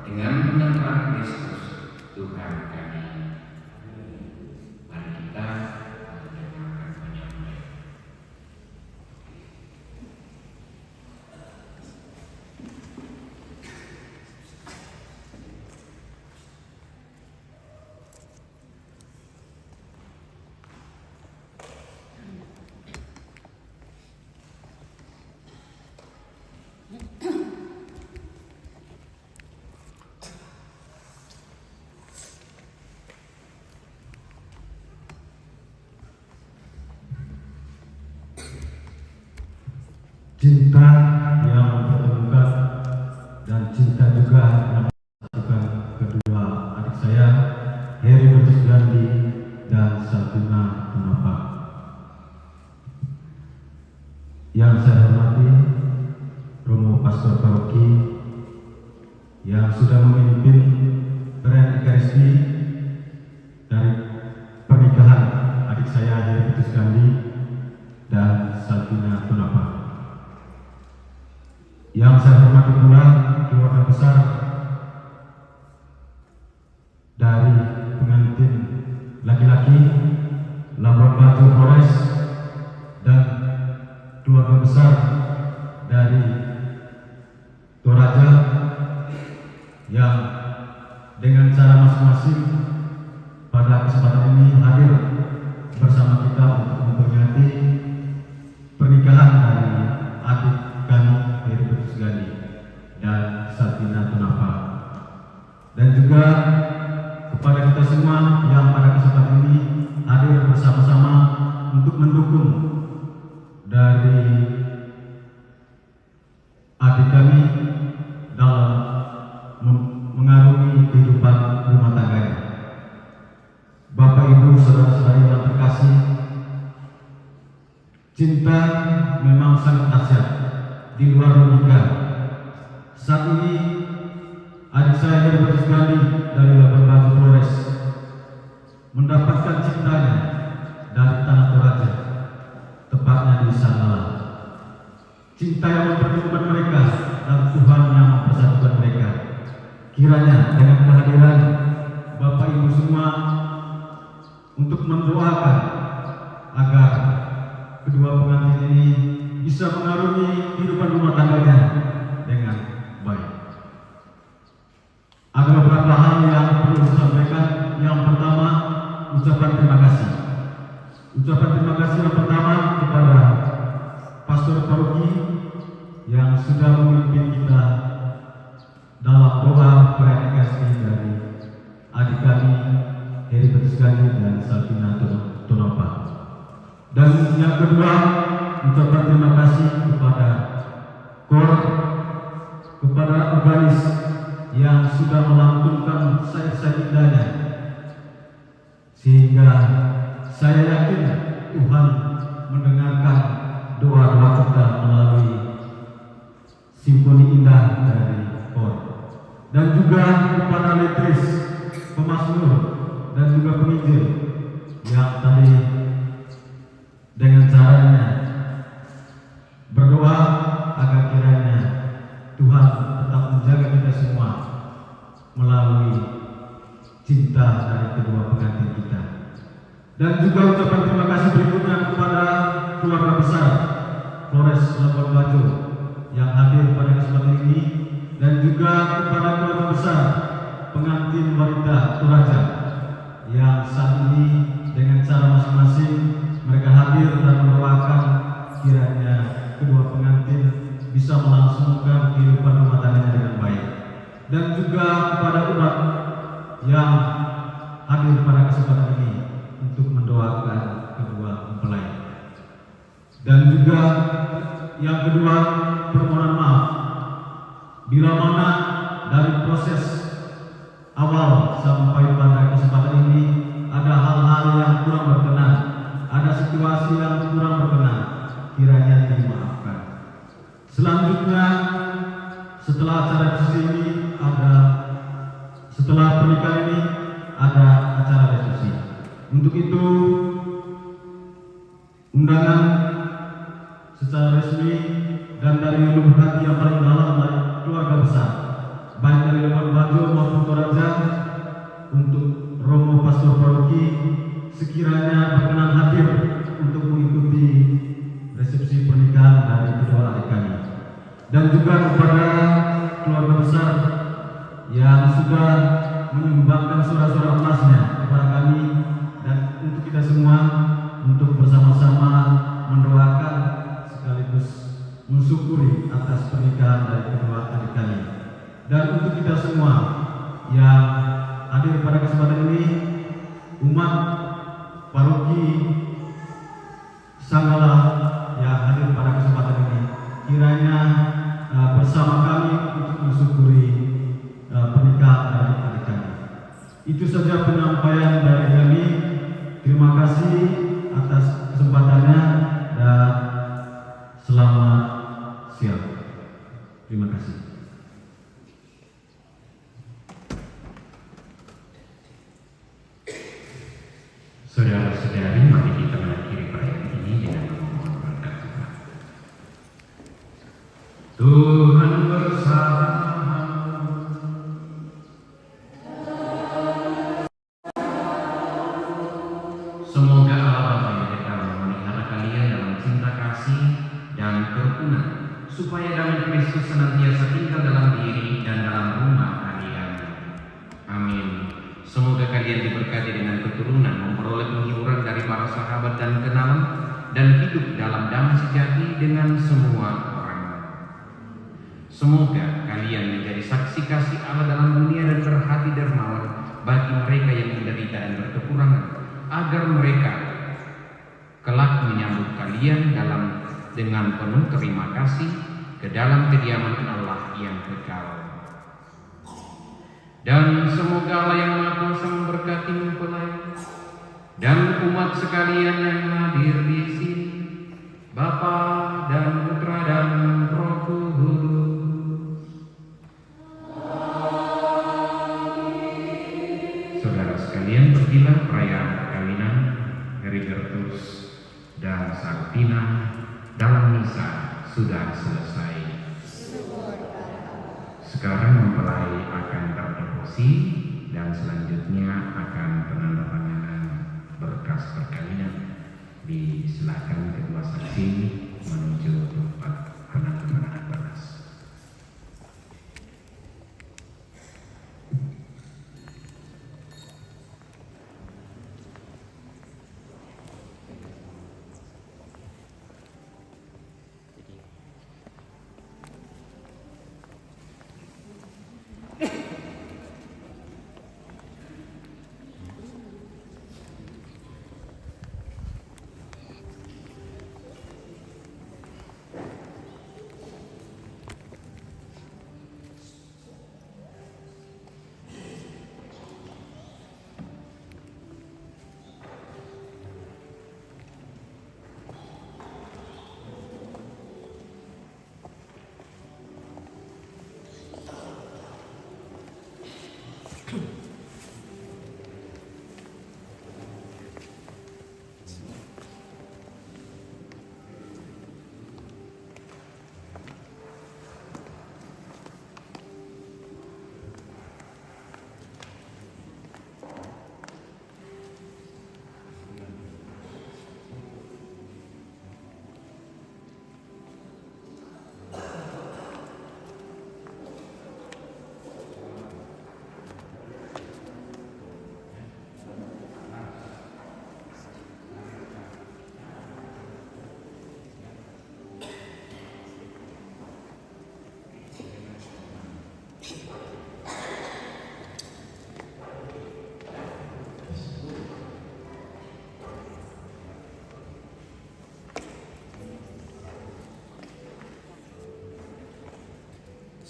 dengan menyembah Kristus Tuhan kami. Mari kita mendengarkan penyampaian. Cinta yang mempertemukan dan cinta juga yang mempersatukan kedua adik saya, Heribertus Gandhi dan Salvina Tonapa. Yang saya hormati Romo Pastor Paroki yang sudah memimpin perayaan Ekaristi dari pernikahan adik saya Heribertus Gandhi dan Salvina Tonapa. Yang saya hormati pula keluarga besar dari pengantin laki-laki Labuan Bajo Flores dan keluarga besar dari Toraja yang dengan cara masing-masing pada kesempatan ini hadir bersama kita untuk memperingati pernikahan dari adik kami Heribertus Gandhi dan Salvina Tonapa, dan juga kepada kita semua yang pada kesempatan ini hadir bersama-sama untuk mendukung dari adik kami dalam mengarungi kehidupan rumah tangganya. Bapak Ibu saudara-saudari yang terkasih, cinta memang sangat dahsyat di luar logika. Saat ini adik saya Heribertus Gandhi dari Labuan Bajo Flores mendapatkan cintanya dari tanah Toraja, tepatnya di Sanala. Cinta yang mempertemukan mereka dan Tuhan yang mempersatukan mereka. Kiranya dengan kehadiran Bapak Ibu semua untuk mendoakan agar kedua pengantin ini bisa mengarungi kehidupan rumah tangganya dengan baik. Ada beberapa hal yang perlu disampaikan. Yang pertama, ucapan terima kasih. Ucapan terima kasih yang pertama kepada Pastor Paroki yang sudah memimpin kita dalam doa perayaan Ekaristi dari adik kami Heribertus Gandhi dan Salvina Tonapa. Dan yang kedua, ucapan terima kasih kepada KOR, kepada organis yang sudah melantunkan sayap-sayap indahnya, sehingga saya yakin Tuhan mendengarkan doa-doa kita melalui simfoni indah dari KOR, dan juga kepada letris, pemazmur, dan juga penginjil yang tadi dengan caranya berdoa agar kiranya Tuhan tetap menjaga kita semua melalui cinta dari kedua pengantin kita. Dan juga ucapan terima kasih berikutnya kepada keluarga besar Flores Labuan Bajo yang hadir pada kesempatan ini, dan juga kepada keluarga besar pengantin wanita Toraja yang saat ini dengan cara masing-masing mereka hadir dan mendoakan kiranya kedua pengantin bisa melangsungkan kehidupan rumah tangganya dengan baik. Dan juga kepada umat yang hadir pada kesempatan ini untuk mendoakan kedua mempelai. Dan juga yang kedua, permohonan maaf bila mana dari proses awal sampai pada kesempatan ini ada hal-hal yang kurang berkenan, ada situasi yang kurang berkenan, kiranya dimaafkan. Selanjutnya, setelah acara resepsi ini setelah pernikahan ini ada acara resepsi. Untuk itu undangan secara resmi dan dari lubuk hati yang paling dalam dari keluarga besar, baik dari Labuan Bajo maupun Toraja, untuk Romo Pastor Paroki sekiranya berkenan hadir untuk mengikuti resepsi pernikahan dari kedua adik kami, dan juga kepada keluarga besar yang sudah menyumbangkan surat-surat emasnya kepada kami, dan untuk kita semua untuk bersama-sama mendoakan sekaligus mensyukuri atas pernikahan dari kedua adik kami. Dan untuk kita semua yang hadir pada kesempatan ini, umat Paroki Sanggala yang hadir pada kesempatan ini, kiranya bersama kami untuk mensyukuri pernikahan dari adik kami. Itu saja penyampaian dari kami. Terima kasih atas kesempatannya dan selamat siang. Terima kasih. Saudara-saudari, mari kita mengakhiri perayaan ini dengan memohon berkat Tuhan. Tuhan bersamamu. Semoga Allah Bapa yang kekal memelihara kalian dalam cinta kasih dan kerukunan, supaya damai Kristus senantiasa tinggal dalam diri dan dalam rumah kalian. Amin. Semoga kalian diberkati dengan keturunan, memperoleh penghiburan dari para sahabat dan kenalan, dan hidup dalam damai sejati dengan semua orang. Semoga kalian menjadi saksi kasih Allah dalam dunia dan berhati dermawan bagi mereka yang menderita dan berkekurangan, agar mereka kelak menyambut kalian dengan penuh terima kasih ke dalam kediaman Allah yang kekal. Dan semoga Allah yang Maha Kuasa memberkati mempelai dan umat sekalian yang hadir di sini, Bapa dan Putra dan Roh Kudus. Saudara sekalian, pergilah perayaan perkawinan Heribertus dan Salvina dalam misa sudah selesai. Sekarang mempelai akan terdeposi dan selanjutnya akan penandatanganan berkas perkawinan. Disilakan kedua saksi menuju tempat penandatanganan berkas.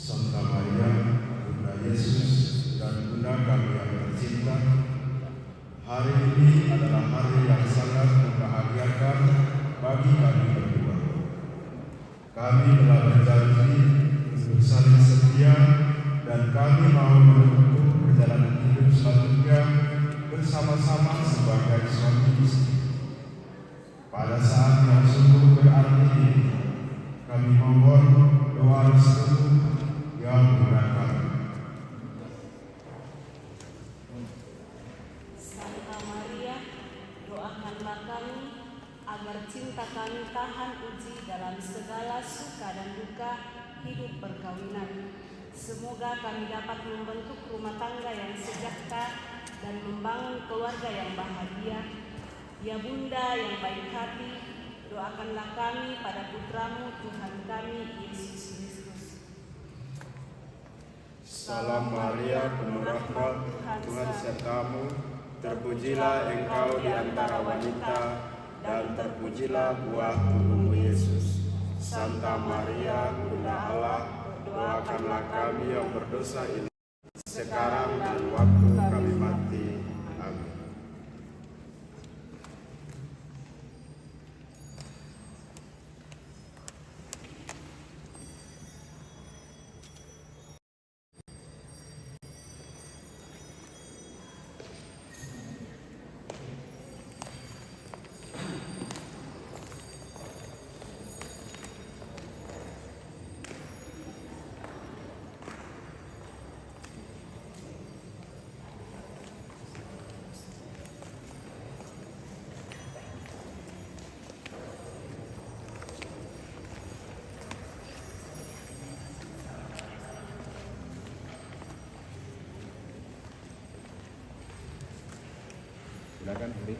Santa Maria, Bunda Yesus dan Bunda kami yang tercinta, hari ini adalah hari yang sangat membahagiakan bagi kami berdua. Kami telah berjanji untuk saling setia dan kami mau menempuh perjalanan hidup selanjutnya bersama-sama sebagai suami istri. Pada saat Santa Maria, doakanlah kami agar cinta kami tahan uji dalam segala suka dan duka hidup perkawinan. Semoga kami dapat membentuk rumah tangga yang sejahtera dan membangun keluarga yang bahagia. Ya Bunda yang baik hati, doakanlah kami pada putramu Tuhan kami Yesus Kristus. Salam Maria, penuh rahmat, Tuhan sertamu, terpujilah engkau di antara wanita, dan terpujilah buah tubuhmu Yesus. Santa Maria, Bunda Allah, doakanlah kami yang berdosa ini, sekarang dan waktu kami mati. Amin. Silakan, Budi.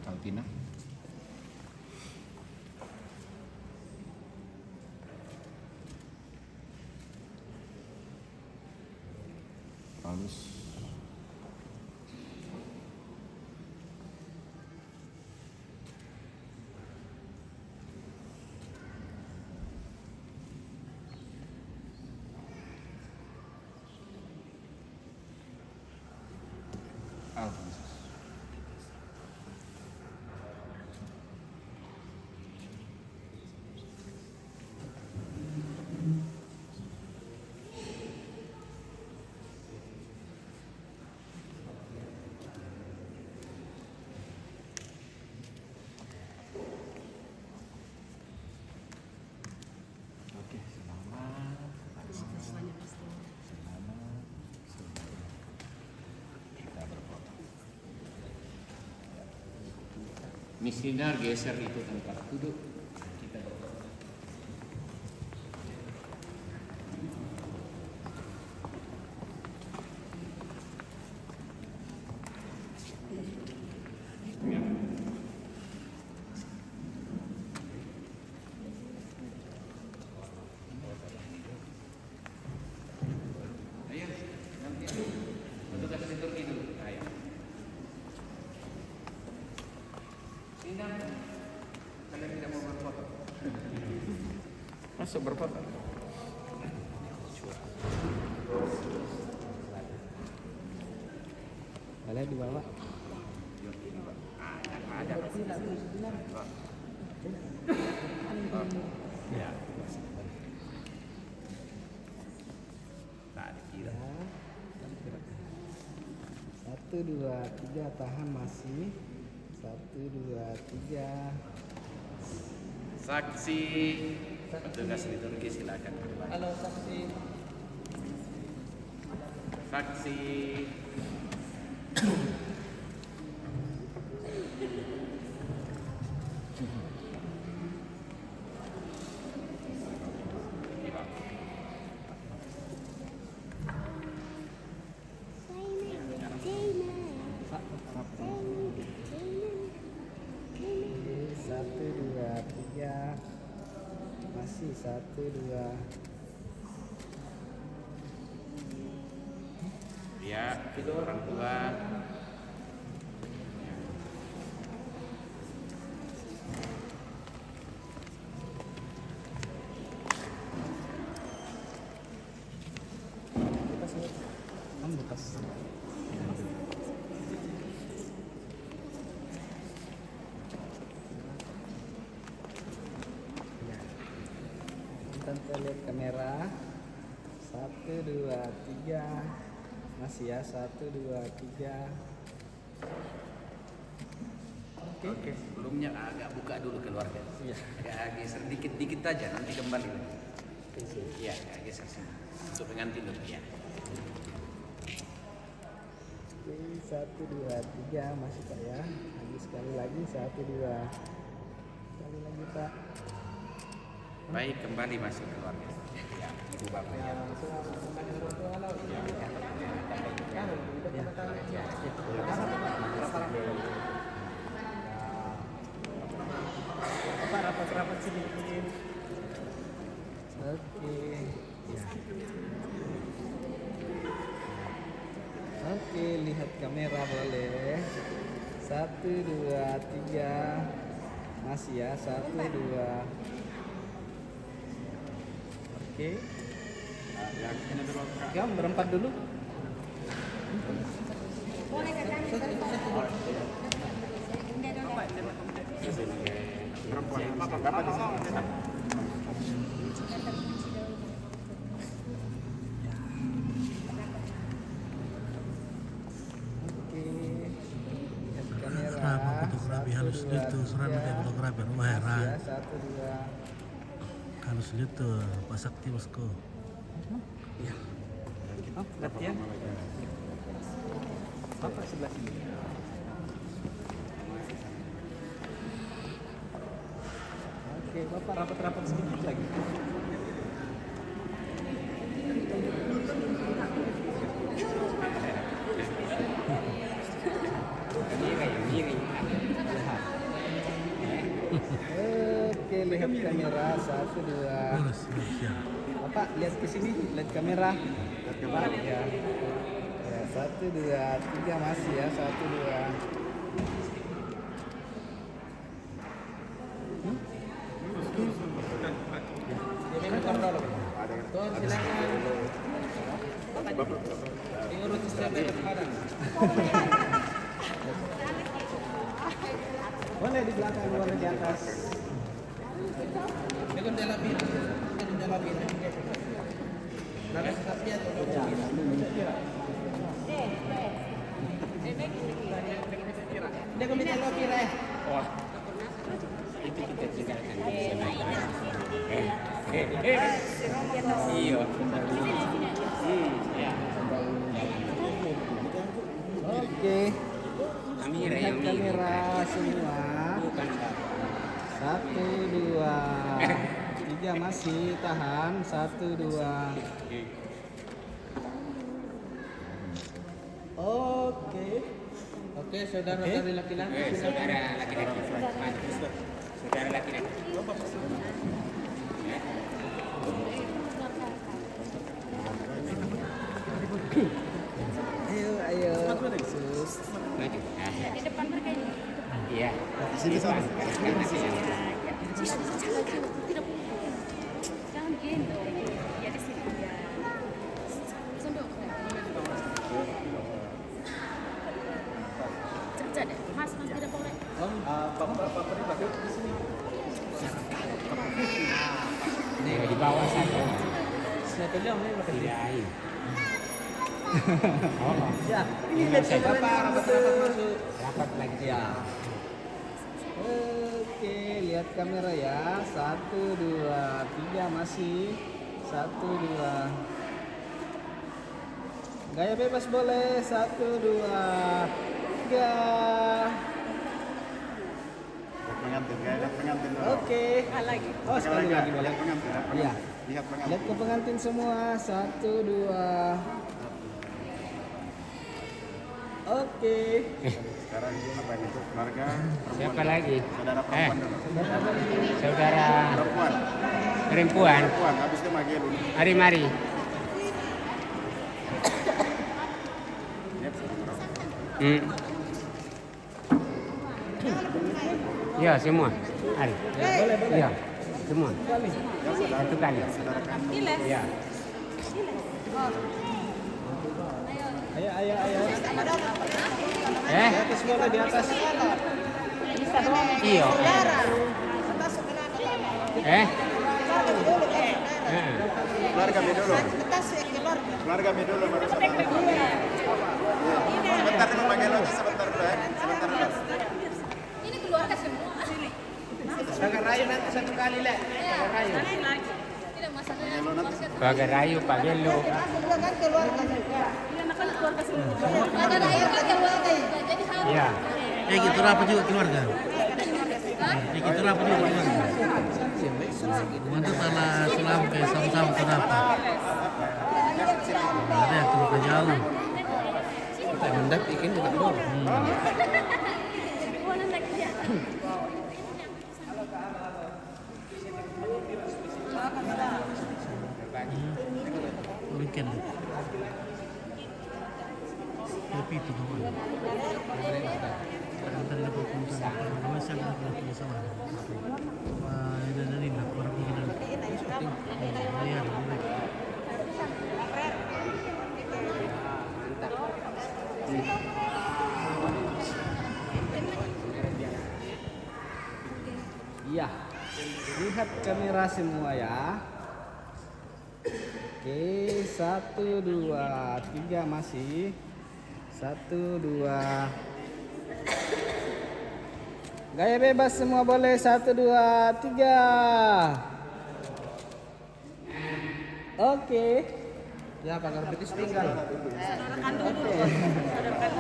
Altina. Paulus. Alfonsus. Oke, selamat. Kita berfoto. Miss Dinar geser itu tempat duduk. Kita berfoto. Ya. Ayo, nanti petugas liturgi dulu. Ayo. Sinar, kalian tidak mau berfoto? Masuk berfoto. Boleh dibawa. Ada. Ya. Tak dikira. 1, 2, 3, tahan masih. 1, 2, 3. Saksi petugas liturgi silakan. Halo saksi. Saksi. Oke, 1, 2, 3. Masih 1, 2. Ya, itu orang tua. Bekas. Ya. Tante lihat kamera. 1, 2, 3. Masih ya, 1, 2, 3. Oke. Sebelumnya agak buka dulu keluarga. Iya. Agak geser dikit aja, nanti kembali lagi. Iya, agak geser sini. Untuk pengantin dulu ya. Oke, 1, 2, 3 masih Pak ya. Lagi sekali lagi 1, 2. Sekali lagi Pak. Baik, kembali masuk keluarga. Ya, ibu bapaknya. Bapak rapat-rapat sedikit. Oke. Ya. Oke, lihat kamera boleh. 1, 2, 3. Masih ya, 1, 2. Oke. Yang berempat dulu. Oke. Lihat kamera. Fotografi halus gitu, seram kayak fotografi rumah Mas heran. ya, 1, 2. Halus gitu, Pak Sakti bosku. Oh, latihan. Bapak sebelah sini. Oke, Bapak rapat-rapat sedikit lagi. Oke, lihat kamera. 1, 2. Lurus ya. Bapak lihat ke sini, lihat kamera. Bapak ya. Ya, 1, 2, 3 masih ya. 1, 2. Boleh di belakang, boleh di atas. Iya. Oke. Amira Lihat yang kamera semua. 1, 2, 3 masih tahan. 1, 2. Oke. Oke, saudara dari laki-laki. Saudara laki-laki. Saudara laki-laki. Ayo. Sus. Maju. Di depan mereka ini. Iya. Sini sana. Jangan begini. Ya di sini. Ya. Sunduk. Cepat deh. Mas tidak boleh. Bapak pribadi di sini. Ini di bawah saja. Snapnya ini pakai Tidak. ya, ini lihat kamera rapat-rapat masuk. Rapat lagi. Ya. Oke, lihat kamera ya. 1, 2, 3 masih. 1, 2. Gaya bebas boleh. 1, 2, 3. Oke. Lagi. Oh, sekali lagi boleh. Iya. Lihat ke pengantin semua. 1, 2. Oke. Sekarang apa ini untuk keluarga Siapa lagi? saudara perempuan dulu. Saudara Perempuan. perempuan. Perempuan habis itu magi dulu. Mari. Ya, semua. Hari. Boleh. Ya, semua. Satu kali. Ya. Ayo. Eh? Di atas boleh, di atas. Iya. Keluarga mi dulu. Keluarga mi dulu baru saudara. Sebentar dulu pakai lagi sebentar dulu ya. Sebentar dulu. Pagar rayu nanti satu kali Le. Pagar rayu. Tidak masalahnya. Pagar rayu Pak Gelo. Pagar rayu kan keluarga juga. Jadi harus. Iya. Gitu rapat juga keluarga. Gitu rapat juga keluarga. Mana salah selam kayak sama-sama kenapa? Ada yang terluka jauh. Kita mendak ikan juga dong. Weekend. Tapi itu doang. Tadi dapat pulsa. Masih ada pulsa sama. Wah, ini dari nak orang kita. Bayar. Iya. Lihat kamera semua ya. Oke, 1, 2, 3 masih. 1, 2. Gaya bebas semua boleh. 1, 2, 3. Oke. Ya, pagar betis tinggal. Oke.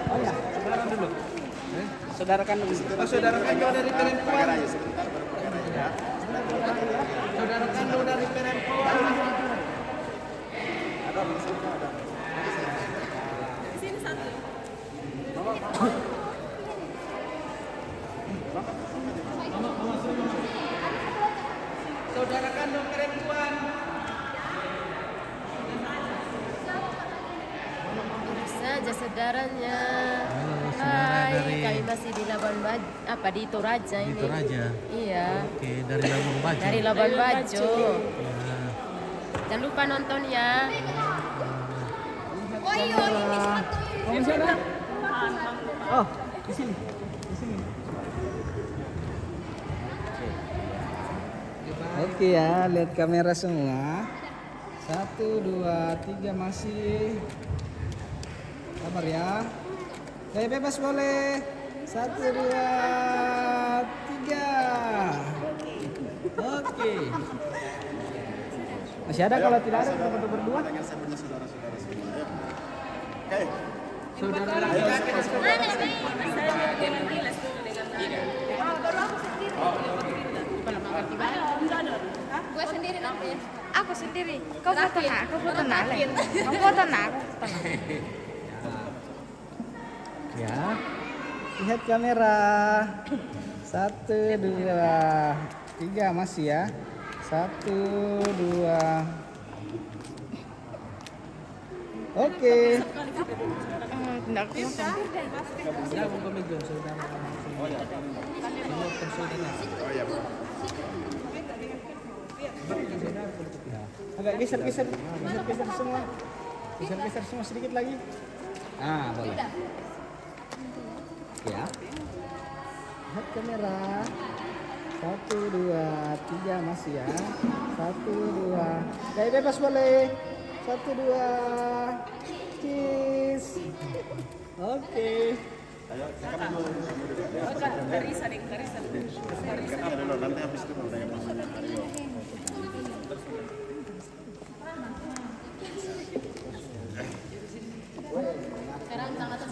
Oh ya, saudara dulu. Saudarakan dulu. Oh, saudarakan dulu dari perempuan. Saudarakan dulu dari perempuan. Di sini satu. Saudara kandung perempuan. Saja saudaranya. saudara Hai, dari- kami masih di Labuan Bajo. Apa di Toraja ini? Di Toraja. Iya. Oke, dari Labuan Bajo. Dari Labuan Bajo. Ya. Jangan lupa nonton ya. Oh, masih ada? Oh, di sini. Di sini. Oke ya, lihat kamera semua. 1, 2, 3 masih. Sabar ya. Gaya bebas boleh. 1, 2, 3. Oke. Masih ada, kalau tidak ada kita berdua. Saudara laki-laki di sebelah. Gue sendiri nanti. Aku sendiri. Kau foto nak, aku foto nak. Kau foto nak, aku foto nak. Ya. Lihat kamera. 1, 2, 3 masih ya. 1, 2. Oke. Tidak aku foto. Agak geser semua. Geser semua sedikit lagi. Ah, boleh. Oke ya. Lihat kamera. 1, 2, 3 masih ya. 1, 2. Gaya bebas boleh. 1, 2. Cheese. Oke.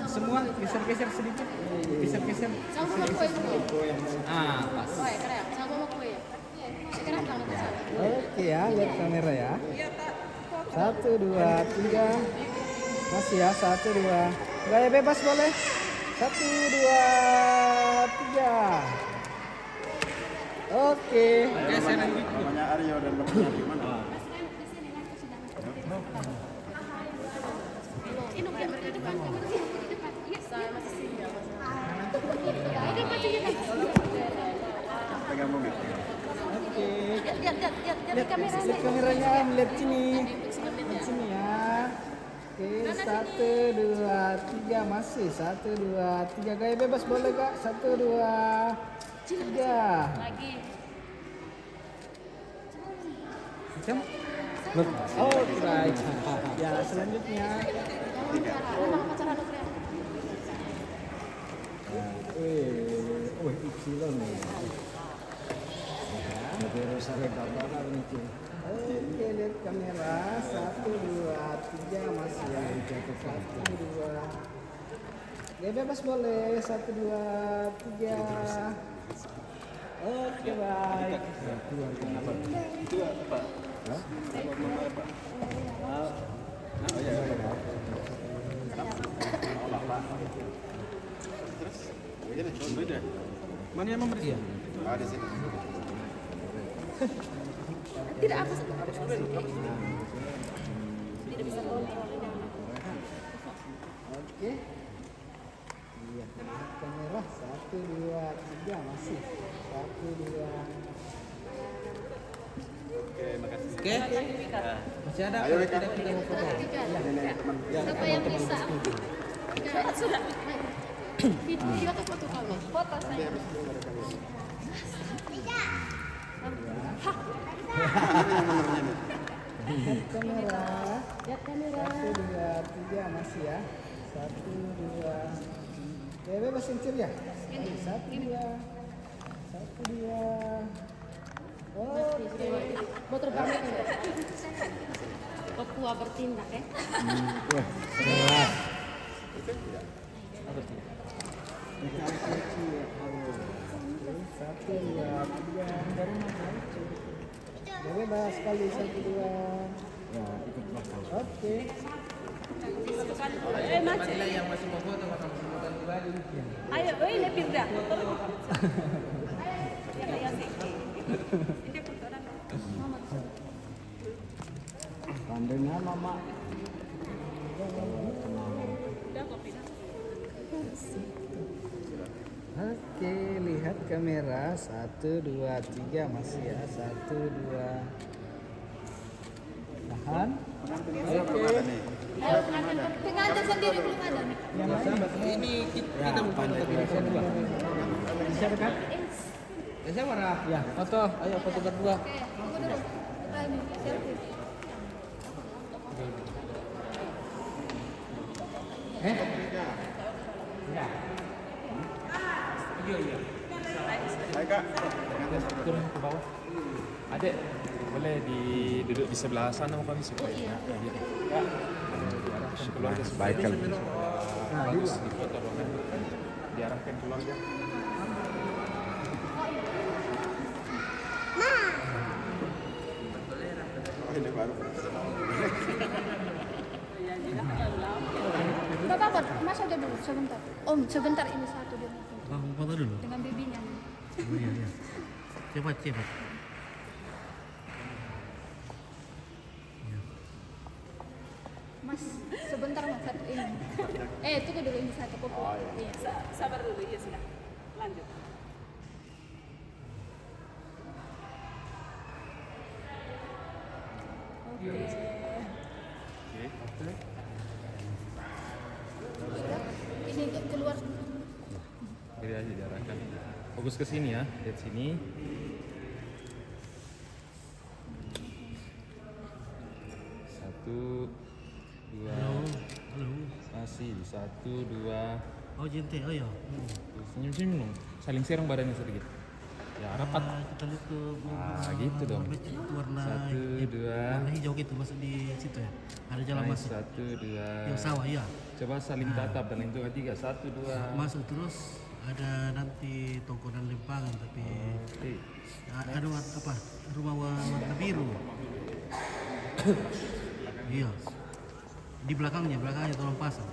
Semua geser sedikit. Geser. Sama kue dulu. Ah, pas. Kue keren. Sama kue ya. Sekarang tangan atas. Oke ya, lihat kamera ya. 1, 2, 3. Masih ya, 1, 2. Gaya bebas boleh. 1, 2, 3. Oke. Namanya Aryo dan bapaknya di mana? Ini udah di depan. Saya masih sini ya. Pegang mobil. Oke. Lihat kamera. Lihat kameranya, melihat sini. Lihat sini ya. Oke, 1, 2, 3 masih. 1, 2, 3. Gaya bebas boleh Kak? 1, 2, 3. Lagi. Macam? Oh, baik. Ya, selanjutnya. Memang pacaran Korea. Wih, Silon nih. Oke, lihat kamera. 1, 2, 3 masih yang dicatat. 1, 2. Ya bebas boleh. 1, 2, 3. Oke, baik. Itu apa? Beda. Mana yang memberi? Ada sini. Tidak apa tidak bisa kontrol. Oke. Lihat kamera. 1, 2, 3 masih. 1, 2. Oke, makasih. Oke. Masih ada Ayo, tidak kita mau foto. Siapa yang bisa? Sudah. Video atau foto kamu? Foto saya. Lihat kamera. Lihat kamera. 1, 2, 3 masih ya. 1, 2. Ya bebas kencir ya. 1, 2. 1, 2. Oke. Mau terbang itu. Papua bertindak ya. Keras. Satu, dua, tiga. Ya bebas sekali. 1, 2. Ya ikut belakang. Oke. Apabila yang masih mau foto maka masih mau ganti baju. Ayo, ini Pirda. Pandainya mama. Oke, lihat kamera. 1, 2, 3 masih ya. 1, 2. Tahan. Oke. Pengantin sendiri belum ada. Ini kita mau foto tapi bisa dua. Bisa dekat? Saya marah. Ya, foto. Ayo foto berdua. Oke, tunggu dulu. Selfie. Ya. Hai Kak. Turun ke bawah. Adek, boleh duduk di sebelah sana kami supaya diarahkan keluarga baik kalau bagus di foto ruangan diarahkan keluarga. Ini baru. Enggak apa-apa, Mas aja dulu sebentar. Om, sebentar ini satu dia. Mau foto dulu. Dengan bibinya. Oh iya iya. Cepat cepat. Mas, sebentar Mas satu ini. Tunggu dulu ini satu kopi. Iya. Sabar dulu, iya sudah. Lanjut. Oke. Sudah. Ini keluar. Beri aja diarahkan. Fokus ke sini ya, lihat sini. Satu, dua. Halo. Masih 1, 2. Oh jente, oh ya. Senyum-senyum dong. Saling serong badannya sedikit. Ya rapat. Kita lihat ke Gitu dong. warna 1, 2. warna hijau gitu masuk di situ ya. Ada jalan masuk. 1, 2. Yang sawah ya. Coba saling tatap dan hitung 3. 1, 2. Masuk terus ada nanti tongkonan lempangan tapi Oke. ada apa rumah warna biru. Iya. Di belakangnya tolong pasang.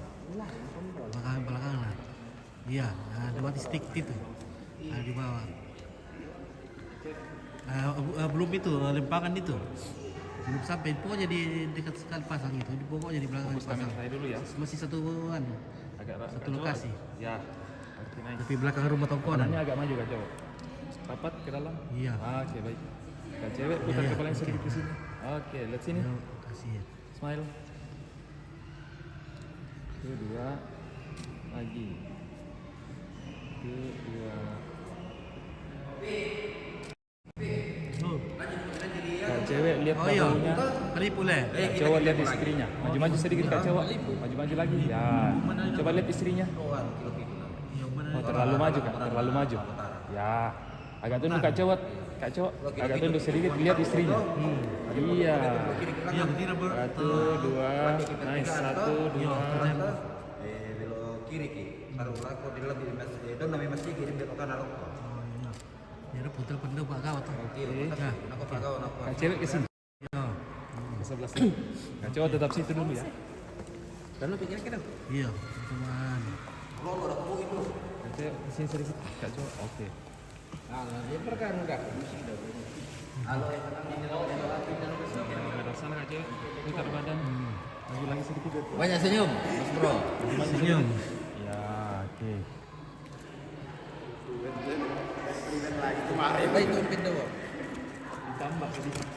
Belakang lah. Iya, ada mati stick itu. Ada di bawah. Belum itu lempangan itu. Belum sampai pokoknya di dekat sekali pasang itu. Di pokoknya di belakang Fokus pasang. kamera saya dulu ya. Masih satu Agak satu lokasi. Ya. Oke, nice. Tapi belakang rumah tongkonan. Kanannya agak maju Kak Jawa. Rapat ke dalam. Iya. Oke, baik. Kak cewek putar kepala yang sedikit ke sini. Oke, lihat sini. Ya, kasih ya. Smile. 1, 2. Lagi. 1, 2. Oh. Kak cewek lihat Oh iya. bahunya. Kali pula. Kak cowok lihat istrinya. Maju-maju sedikit Kak cowok. Maju-maju lagi. Ya. Coba lihat istrinya. Yang mana? Oh, terlalu maju Kak. Terlalu maju. Ya, agak tunduk Kak Cowok. Kak Cowok, agak tunduk sedikit, lihat istrinya. Iya. Iya, betina bro. 1, 2, nice. 1, 2. Belok kiri ki. Baru lako di lebih itu namanya masjid kiri belok kanan lako. Ya udah putar pendek Pak Kau tuh. Oke. Aku Pak Kau apa? Kak Cewek ke sini. Iya. Ke sebelah sini. Kak Cowok tetap situ dulu ya. Dan lu pikir kan? Iya, teman. Lo udah kubu itu. Kak Cewek ke sini sedikit. Kak Cowok, oke. Nah, dia perkan enggak musik dah. Halo yang tenang di dalam hati dan kesini. Ada sana Kak Cewek. Putar badan. Lagi sedikit. Banyak senyum, Mas Bro. Senyum. Ya, oke. Kemarin itu pindah, Bang. Ditambah sedikit.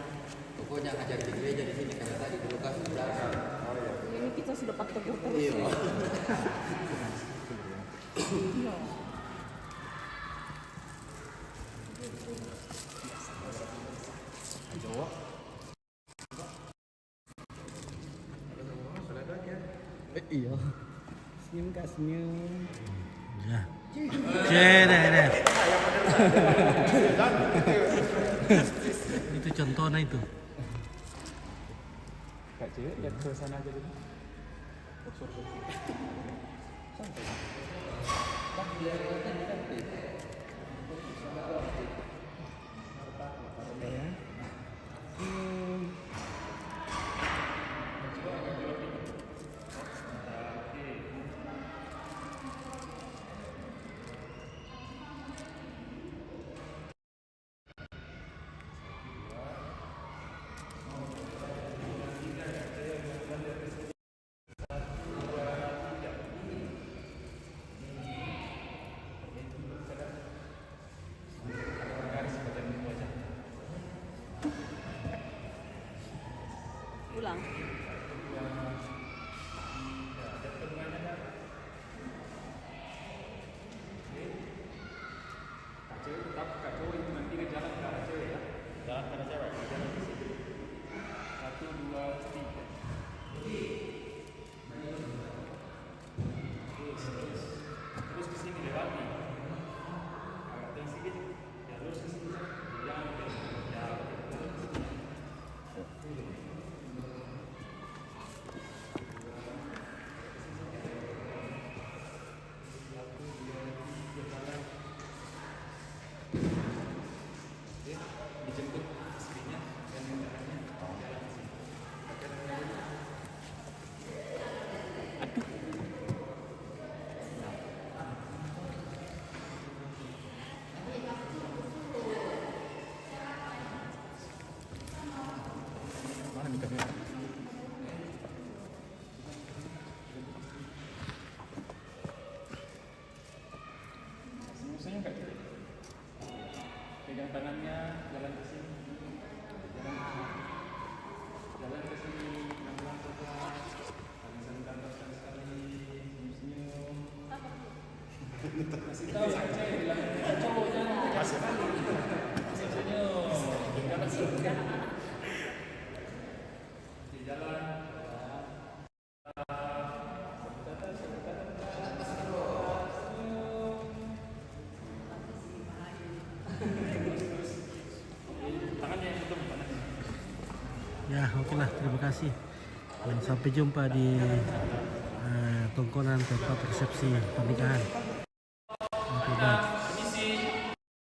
Pokoknya ngajak di gereja di sini karena tadi di lokasi udah. Ini kita sudah pakai terus. Iya. Iya. Senyum Kak, senyum. Ya. Deh. Itu contohnya itu. Kak Cewek lihat ke sana aja dulu. Ulang. Kak Cewek tetap, Kak Cowok itu nanti ke jalan ke arah cewek ya. Jalan ke arah cewek. Jalan ke sini. 1, 2, 3. Terus ke sini lewati. Agak tinggi sedikit. Ya terus ke sini. Jangan ke sini. Ya. Dijemput istrinya dan negaranya jalan ke sini. Mana nih kamera? Senyum-senyum Kak Cewek. Pegang tangannya, jalan ke sini. Jalan ke sini, pelan-pelan saja. Saling tambahkan sekali, senyum-senyum. Kasih tahu Kak Cewek, bilang cowok jangan tegas sekali. Senyum-senyum. Jangan senyum. Di jalan. Tangannya yang ketemu tangannya. Ya, oke lah. Terima kasih. Dan sampai jumpa di tongkonan tempat resepsi pernikahan.